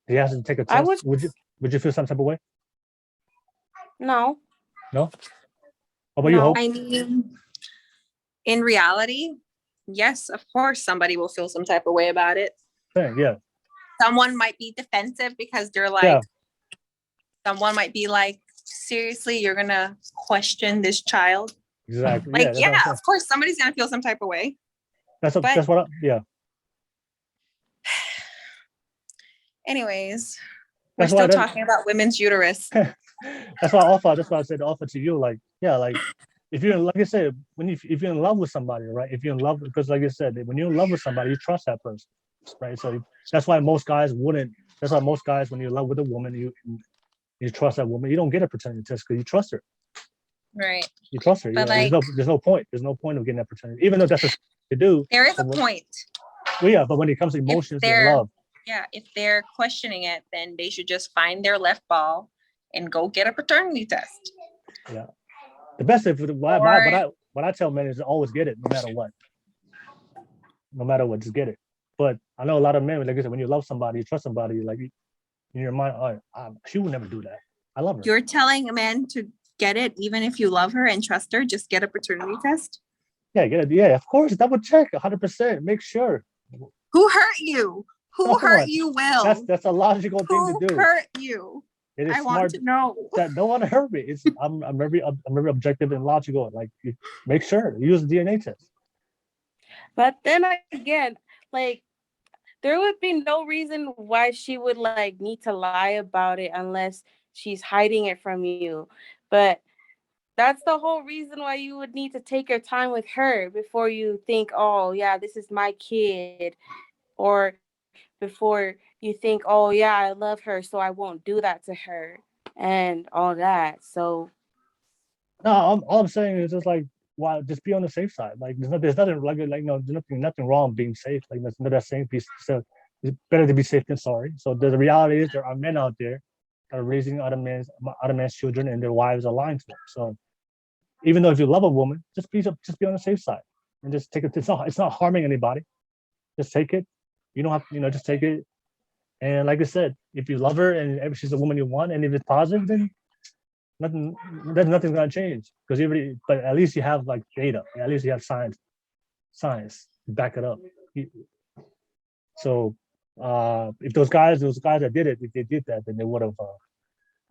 He has to take a test. Would you feel some type of way?
No.
No. How about you, Hope?
I mean, in reality, yes, of course, somebody will feel some type of way about it.
Yeah.
Someone might be defensive because they're like, someone might be like, seriously, you're gonna question this child?
Exactly.
Like, of course, somebody's gonna feel some type of way. Anyways, we're still talking about women's uterus.
That's why I said offer to you. Like, if you're, like I said, if you're in love with somebody, right? If you're in love, because like I said, when you're in love with somebody, you trust that person, right? So that's why most guys wouldn't. That's why most guys, when you're in love with a woman, you trust that woman. You don't get a paternity test because you trust her.
Right.
You trust her.
But
there's no point. There's no point of getting that paternity, even though that's what you do.
There is a point.
Well, yeah, but when it comes to emotions and love.
Yeah, if they're questioning it, then they should just find their left ball and go get a paternity test.
Yeah. The best what I tell men is to always get it, no matter what. No matter what, just get it. But I know a lot of men, like I said, when you love somebody, you trust somebody, like in your mind, she would never do that. I love her.
You're telling a man to get it, even if you love her and trust her, just get a paternity test?
Yeah, get it. Yeah, of course. Double check 100%. Make sure.
Who hurt you? Who hurt you, Will?
That's a logical thing to do.
Who hurt you?
It is
I
smart
want to know.
That no one hurt me. I'm very objective and logical. Like, make sure use the DNA test.
But then again, like, there would be no reason why she would like need to lie about it unless she's hiding it from you. But that's the whole reason why you would need to take your time with her before you think, oh yeah, this is my kid, or before you think, oh yeah, I love her, so I won't do that to her and all that. So
no, all I'm saying is just like, why just be on the safe side. Like there's nothing like there's nothing wrong being safe. Like that's not that saying piece. So it's better to be safe than sorry. So the reality is there are men out there that are raising other men's children, and their wives are lying to them. So even though if you love a woman, just be on the safe side and just take it. It's not harming anybody. Just take it. You don't have just take it. And like I said, if you love her and if she's the woman you want, and if it's positive, then nothing's gonna change because but at least you have like data. At least you have science to back it up. So if those guys that did it, if they did that, then they would have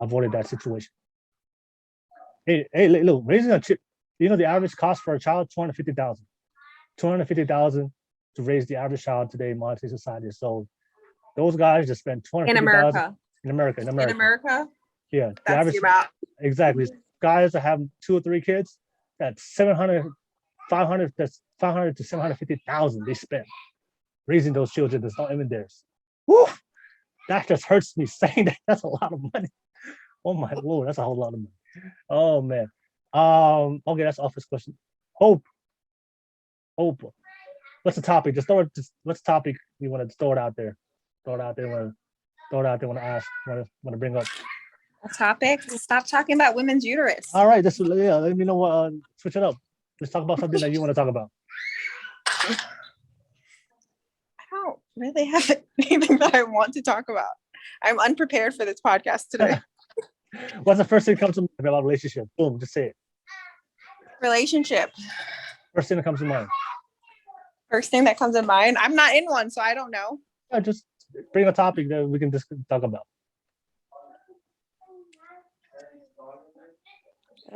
avoided that situation. Hey, look, raising a chip. The average cost for a child $250,000. $250,000 to raise the average child today in modern society. So those guys just spend $250,000 in America. Yeah, the average, exactly. Guys that have 2 or 3 kids, that's 500 to 750,000 they spend raising those children that's not even theirs. Woo! That just hurts me saying that. That's a lot of money. Oh my Lord, that's a whole lot of money. Oh man. Okay, that's office question. Hope. What's the topic? What's the topic you want to throw it out there? Want to ask? Want to bring up?
A topic? Stop talking about women's uterus.
All right, let me know what. Switch it up. Let's talk about something that you want to talk about.
really have anything that I want to talk about. I'm unprepared for this podcast today.
What's the first thing that comes to mind about relationship? Boom, just say it.
Relationship.
First thing that comes to mind.
First thing that comes in mind. I'm not in one, so I don't know.
Yeah, just bring a topic that we can just talk about.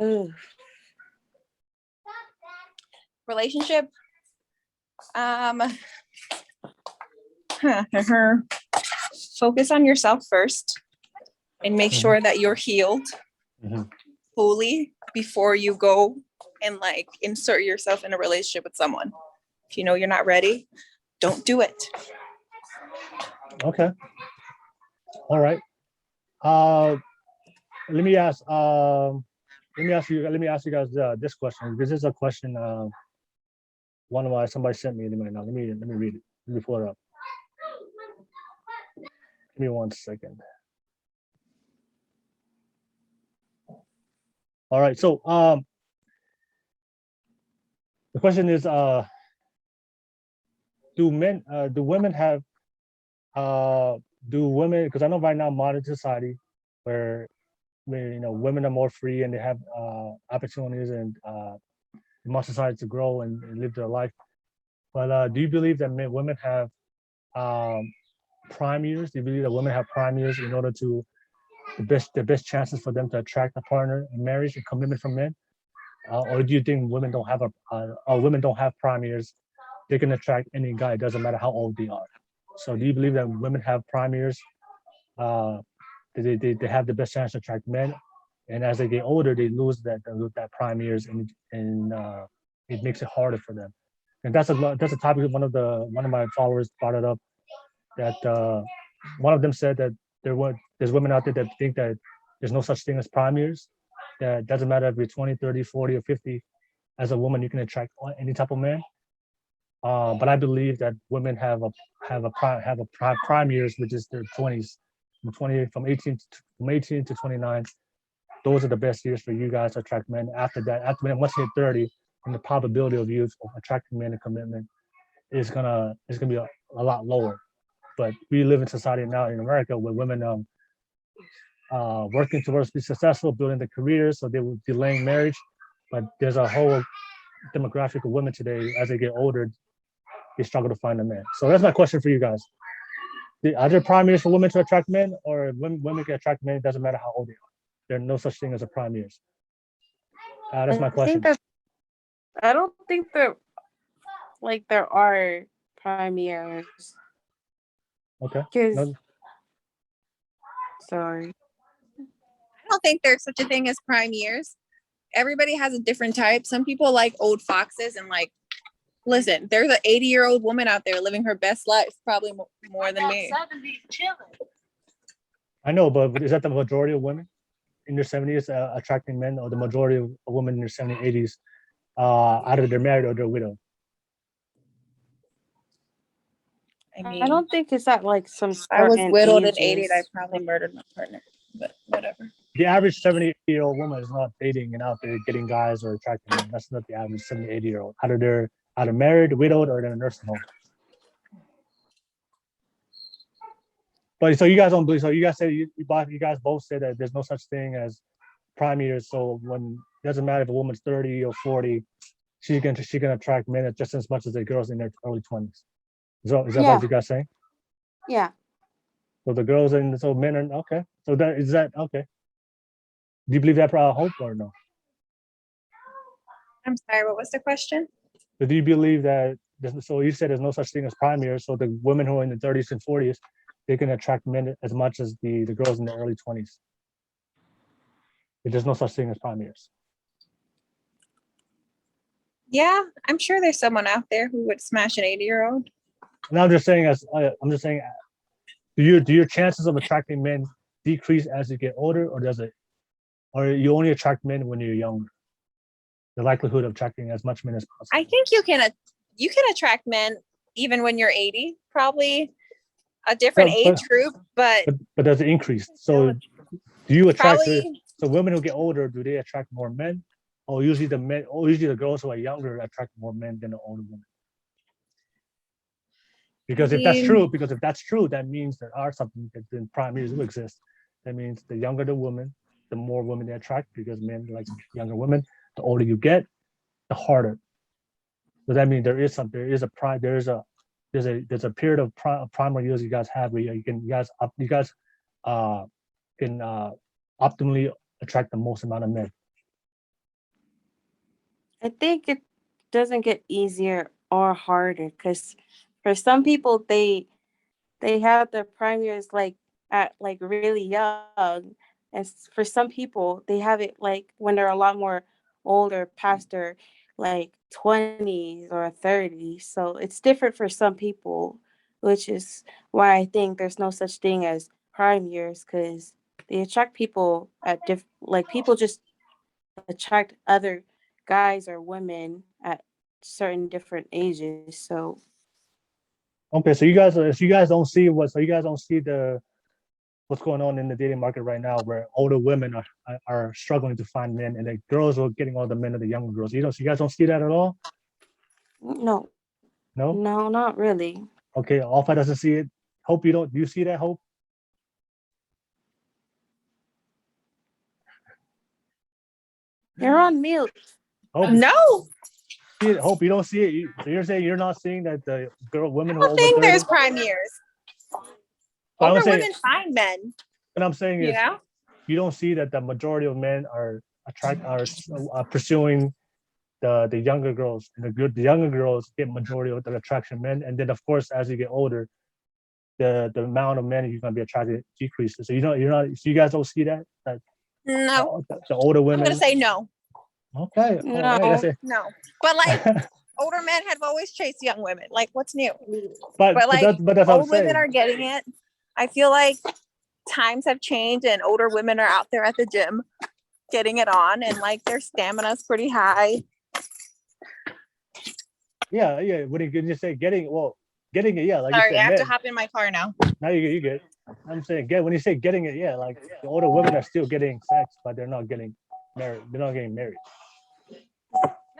Ugh.
Relationship. Focus on yourself first and make sure that you're healed fully before you go and like insert yourself in a relationship with someone. If you know you're not ready, don't do it.
Okay. All right. Let me ask you guys this question. This is a question somebody sent me right now. Let me read it. Let me pull it up. Give me 1 second. All right. So the question is, do women have because I know right now modern society where women are more free and they have opportunities and more society to grow and live their life. But do you believe that women have prime years? Do you believe that women have prime years in order to the best chances for them to attract a partner in marriage and commitment from men? Or do you think women don't have prime years? They can attract any guy. It doesn't matter how old they are. So do you believe that women have prime years? They have the best chance to attract men, and as they get older, they lose that prime years, and it makes it harder for them. And that's a topic that one of my followers brought it up. That one of them said that there's women out there that think that there's no such thing as prime years. That doesn't matter if you're 20, 30, 40, or 50. As a woman, you can attract any type of man. But I believe that women have prime years, which is their 20s, from 18 to 29. Those are the best years for you guys to attract men. After that, once you hit 30, and the probability of you attracting men and commitment is gonna be a lot lower. But we live in society now in America where women working towards be successful, building their careers, so they will delaying marriage. But there's a whole demographic of women today, as they get older, they struggle to find a man. So that's my question for you guys. Are there prime years for women to attract men, or women can attract men? It doesn't matter how old they are. There's no such thing as a prime years. That's my question.
I don't think that there are prime years.
Okay.
Sorry.
I don't think there's such a thing as prime years. Everybody has a different type. Some people like old foxes and like, listen, there's an 80-year-old woman out there living her best life, probably more than me.
70 chilling.
I know, but is that the majority of women in their 70s attracting men, or the majority of women in their 70s, 80s, either they're married or they're widowed?
I
don't think it's at like some.
I was widowed at
ages.
80. I probably murdered my partner, but whatever.
The average 70-year-old woman is not dating and out there getting guys or attracting men. That's not the average 70, 80-year-old. Either they're married, widowed, or they're in a nursing home. But so you guys don't believe. So you guys say you guys both say that there's no such thing as prime years. So when it doesn't matter if a woman's 30 or 40, she can attract men just as much as the girls in their early 20s. Is that what you guys saying?
Yeah.
So the girls so men are okay. So is that okay? Do you believe that hope or no?
I'm sorry, what was the question?
So do you believe that? So you said there's no such thing as prime years. So the women who are in the 30s and 40s, they can attract men as much as the girls in the early 20s. There's no such thing as prime years.
Yeah, I'm sure there's someone out there who would smash an 80-year-old.
And I'm just saying, do your chances of attracting men decrease as you get older, or you only attract men when you're younger? The likelihood of attracting as much men as possible.
I think you can attract men even when you're 80, probably a different age group, but
does it increase? So do you attract so women who get older, do they attract more men? Or usually the girls who are younger attract more men than the older women? Because if that's true, that means there are something that in prime years do exist. That means the younger the woman, the more women they attract, because men like younger women. The older you get, the harder. So that means there's a period of primary years you guys have where you guys can optimally attract the most amount of men.
I think it doesn't get easier or harder because for some people they have their prime years like at like really young, and for some people they have it like when they're a lot more older, past their like 20s or 30s. So it's different for some people, which is why I think there's no such thing as prime years, because they attract people at like people just attract other guys or women at certain different ages. So
Okay, so you guys don't see what's going on in the dating market right now, where older women are struggling to find men, and the girls are getting all the men of the younger girls. You guys don't see that at all?
no,
No?
not really.
Okay, Alpha doesn't see it. Hope you don't. Do you see that, Hope?
You're on mute.
Hope,
No,
Hope you don't see it. So you're saying you're not seeing that the women
I
who are
don't
over
think
30?
there's prime years.
But I'm
Older
saying-
women find men.
What I'm saying
You
is,
know,
you don't see that the majority of men are pursuing the younger girls, and the younger girls get majority of the attraction men, and then of course as you get older, the amount of men you're gonna be attracted decreases. So so you guys don't see that?
no.
The older
I'm
women.
gonna say no,
Okay.
No.
All right, that's it.
no. But like older men have always chased young women. Like, what's new?
But
like,
that's what I'm
Old
saying.
women are getting it. I feel like times have changed, and older women are out there at the gym getting it on, and like their stamina's pretty high.
Yeah. When you say getting it, yeah. Like
Sorry,
you
I
said,
have to
men.
hop in my car now.
Now you get. I'm saying when you say getting it, yeah. Like the older women are still getting sex, but they're not getting married. They're not getting married.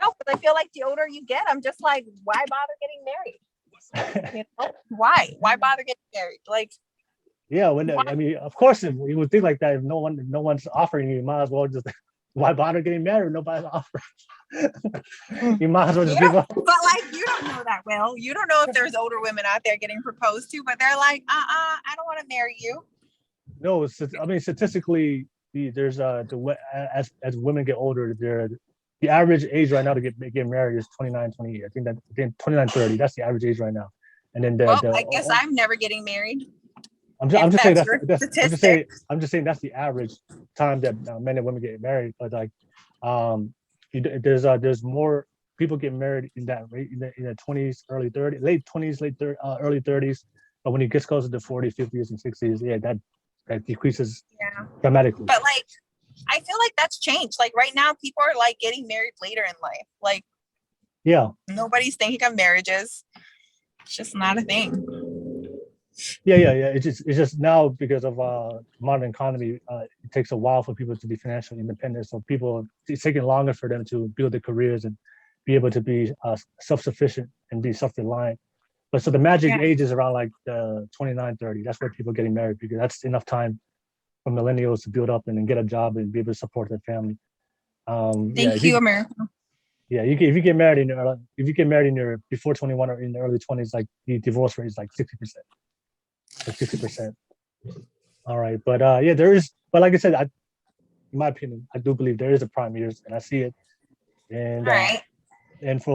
No, but I feel like the older you get, I'm just like, why bother getting married? You know? Why bother getting married? Like,
Yeah, I mean, of course, you would think like that. If no one's offering you might as well just why bother getting married? Nobody's offering. You might as well just give up.
but like, you don't know that, Will. You don't know if there's older women out there getting proposed to, but they're like, I don't want to marry you.
No, I mean, statistically, there's as women get older, the average age right now to get married is 29, 28. I think 29, 30. That's the average age right now. And then
I guess I'm never getting married.
I'm just saying
that's your statistic.
I'm just saying that's the average time that men and women get married. But like, there's more people get married in that rate in the 20s, early 30s, late 20s, early 30s. But when it gets closer to 40s, 50s, and 60s, yeah, that decreases dramatically.
But like, I feel like that's changed. Like right now, people are like getting married later in life. Like,
yeah,
nobody's thinking of marriages. It's just not a thing.
Yeah. It's just now because of modern economy, it takes a while for people to be financially independent. So it's taking longer for them to build their careers and be able to be self-sufficient and be self-reliant. But so the magic age is around like 29, 30. That's where people are getting married, because that's enough time for millennials to build up and then get a job and be able to support their family.
Thank you, America.
Yeah, if you get married in your before 21 or in the early 20s, like the divorce rate is like 60%. 60%. All right, but but like I said, in my opinion, I do believe there is a prime years, and I see it. And
Right.
The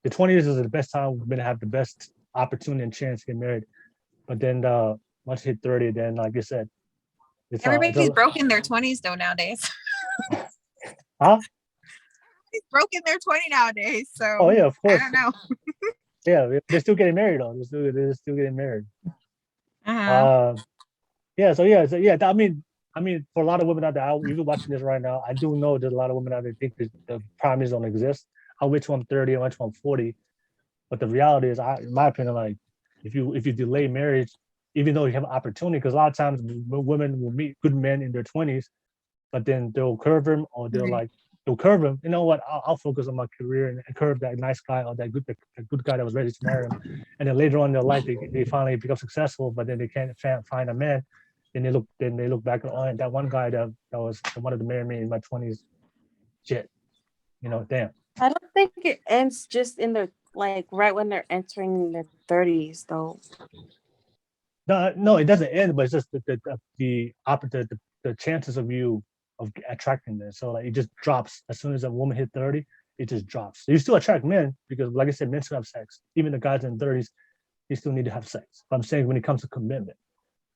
20s is the best time we're gonna have the best opportunity and chance to get married. But then once you hit 30, then like I said,
Everybody's broke in their 20s though nowadays.
Huh?
Everybody's broke in their 20 nowadays. So
Oh yeah, of course.
I don't know.
Yeah, they're still getting married though. They're still getting married.
Uh-huh.
I mean, for a lot of women out there, even watching this right now, I do know there's a lot of women out there think that the prime years don't exist. I wait till I'm 30, I wait till I'm 40. But the reality is, in my opinion, like if you delay marriage, even though you have an opportunity, because a lot of times women will meet good men in their 20s, but then they'll curve them or they'll it'll curve him. You know what? I'll focus on my career and curve that nice guy or that good guy that was ready to marry him. And then later on in their life, they finally become successful, but then they can't find a man. And they look back on that one guy that was wanted to marry me in my 20s. Shit, you know, damn.
I don't think it ends just in their like right when they're entering their 30s though.
No, it doesn't end, but it's just the chances of you of attracting them. So like it just drops as soon as a woman hit 30, it just drops. So you still attract men because, like I said, men still have sex. Even the guys in the 30s, they still need to have sex. But I'm saying when it comes to commitment,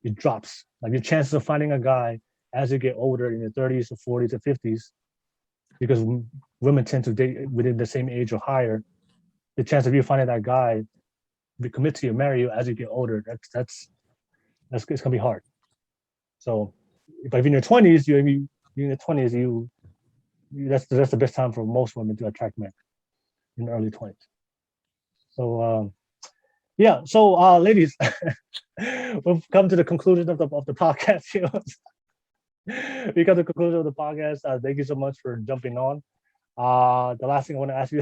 it drops. Like your chances of finding a guy as you get older in your 30s or 40s or 50s, because women tend to date within the same age or higher, the chance of you finding that guy to commit to you, marry you as you get older, that's it's gonna be hard. So, but if in your 20s, that's the best time for most women to attract men in the early 20s. So yeah, so ladies, we've come to the conclusion of the podcast here. We got the conclusion of the podcast. Thank you so much for jumping on. The last thing I want to ask you,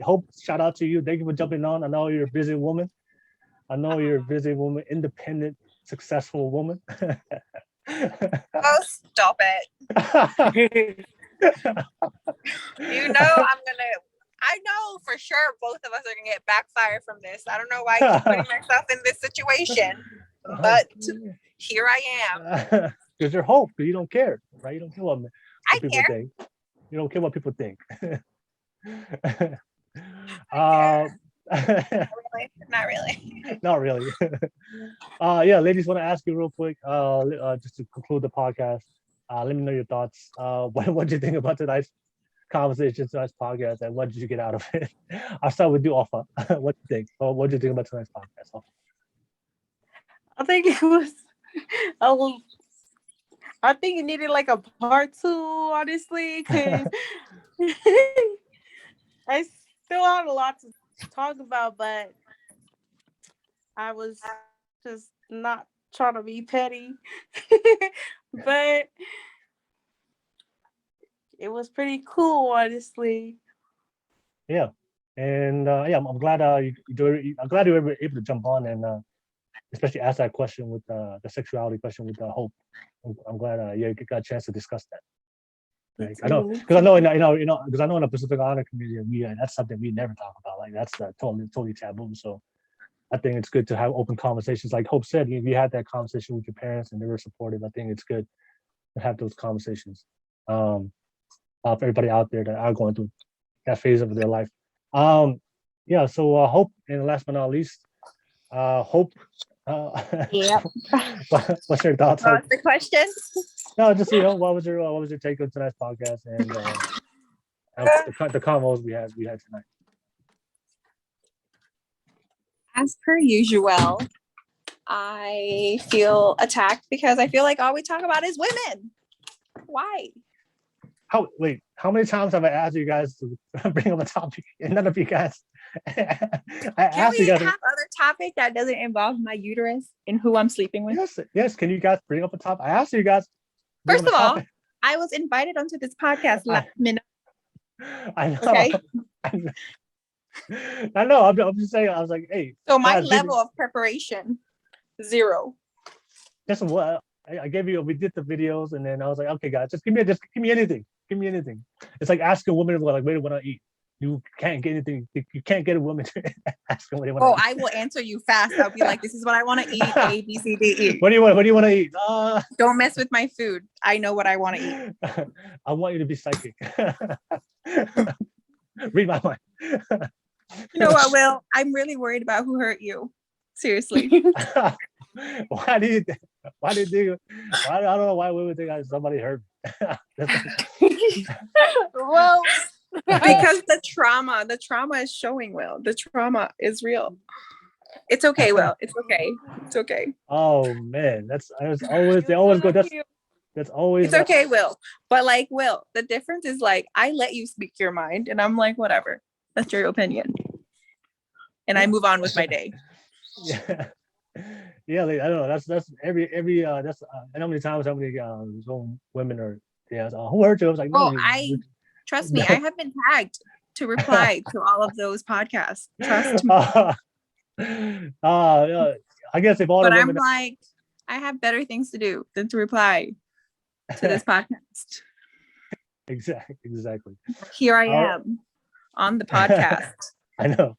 Hope, shout out to you. Thank you for jumping on. I know you're a busy woman. Independent, successful woman.
Oh, stop it. I know for sure both of us are gonna get backfire from this. I don't know why I keep putting myself in this situation, but here I am.
Because you're Hope, but you don't care, right? You don't care what people
care.
think. You don't care what people think.
Not really.
Not really. Yeah, ladies, want to ask you real quick, just to conclude the podcast. Let me know your thoughts. What did you think about tonight's conversation, tonight's podcast, and what did you get out of it? I'll start with you, Alpha. What do you think? What did you think about tonight's podcast, Alpha?
I think it was. I think it needed like a part 2, honestly, because I still had a lot to talk about, but I was just not trying to be petty. But it was pretty cool, honestly.
Yeah, and yeah, I'm glad I'm glad you were able to jump on and especially ask that question with the sexuality question with Hope. I'm glad you got a chance to discuss that. Like, I know because I know in the Pacific Islander community, that's something we never talk about. Like that's totally taboo. So I think it's good to have open conversations. Like Hope said, you had that conversation with your parents and they were supportive. I think it's good to have those conversations. For everybody out there that are going through that phase of their life. Yeah. So Hope, and last but not least, Hope.
Yeah.
What's your thoughts?
What's the question?
No, just what was your take on tonight's podcast and the convos we had tonight?
As per usual, I feel attacked because I feel like all we talk about is women. Why?
How many times have I asked you guys to bring up a topic and none of you guys?
Can we have other topic that doesn't involve my uterus and who I'm sleeping with?
Yes. Can you guys bring up a topic? I asked you guys.
First of all, I was invited onto this podcast last minute.
I know.
Okay.
I know. I'm just saying. I was like, hey.
So my level of preparation, 0.
That's what I gave you. We did the videos, and then I was like, okay, guys, just give me anything. Give me anything. It's like asking a woman, like, where do you want to eat? You can't get anything. You can't get a woman to ask them what they want to eat.
I will answer you fast. I'll be like, this is what I want to eat. A, B, C, D, E.
What do you want to eat?
Don't mess with my food. I know what I want to eat.
I want you to be psychic. Read my mind.
You know what, Will? I'm really worried about who hurt you. Seriously.
Why do you think? I don't know why women think somebody hurt me.
Well,
because the trauma is showing, Will. The trauma is real. It's okay, Will. It's okay.
Oh man, they always go. That's always.
It's okay, Will. But like, Will, the difference is like I let you speak your mind, and I'm like, whatever. That's your opinion, and I move on with my day.
Yeah, like, I don't know. That's every that's how many times women are who hurt you? I was like, no,
Trust me, I have been tagged to reply to all of those podcasts. Trust me.
I guess if all
But
the
I'm
women,
like, I have better things to do than to reply to this podcast.
exactly.
Here I
All-
am on the podcast.
I know.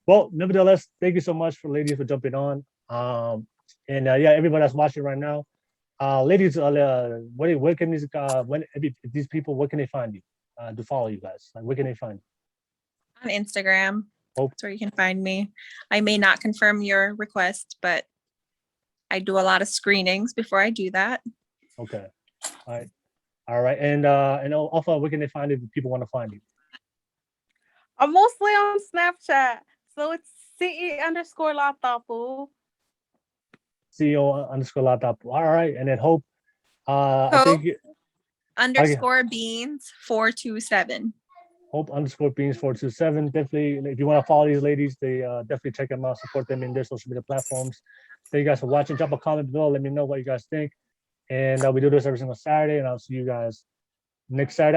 Well, nevertheless, thank you so much for ladies for jumping on. And yeah, everybody that's watching right now, ladies, where can these people, where can they find you to follow you guys? Like, where can they find you?
On Instagram.
Oh.
That's where you can find me. I may not confirm your request, but I do a lot of screenings before I do that.
Okay. All right. And also, where can they find you if people want to find you?
I'm mostly on Snapchat, so it's CE_Latapu.
CEO_Latapu. All right. And then Hope. I
Hope.
think
_beans 427.
Hope_beans 427. Definitely, if you want to follow these ladies, they definitely check them out, support them in their social media platforms. Thank you guys for watching. Drop a comment below. Let me know what you guys think. And we do this every single Saturday, and I'll see you guys next Saturday.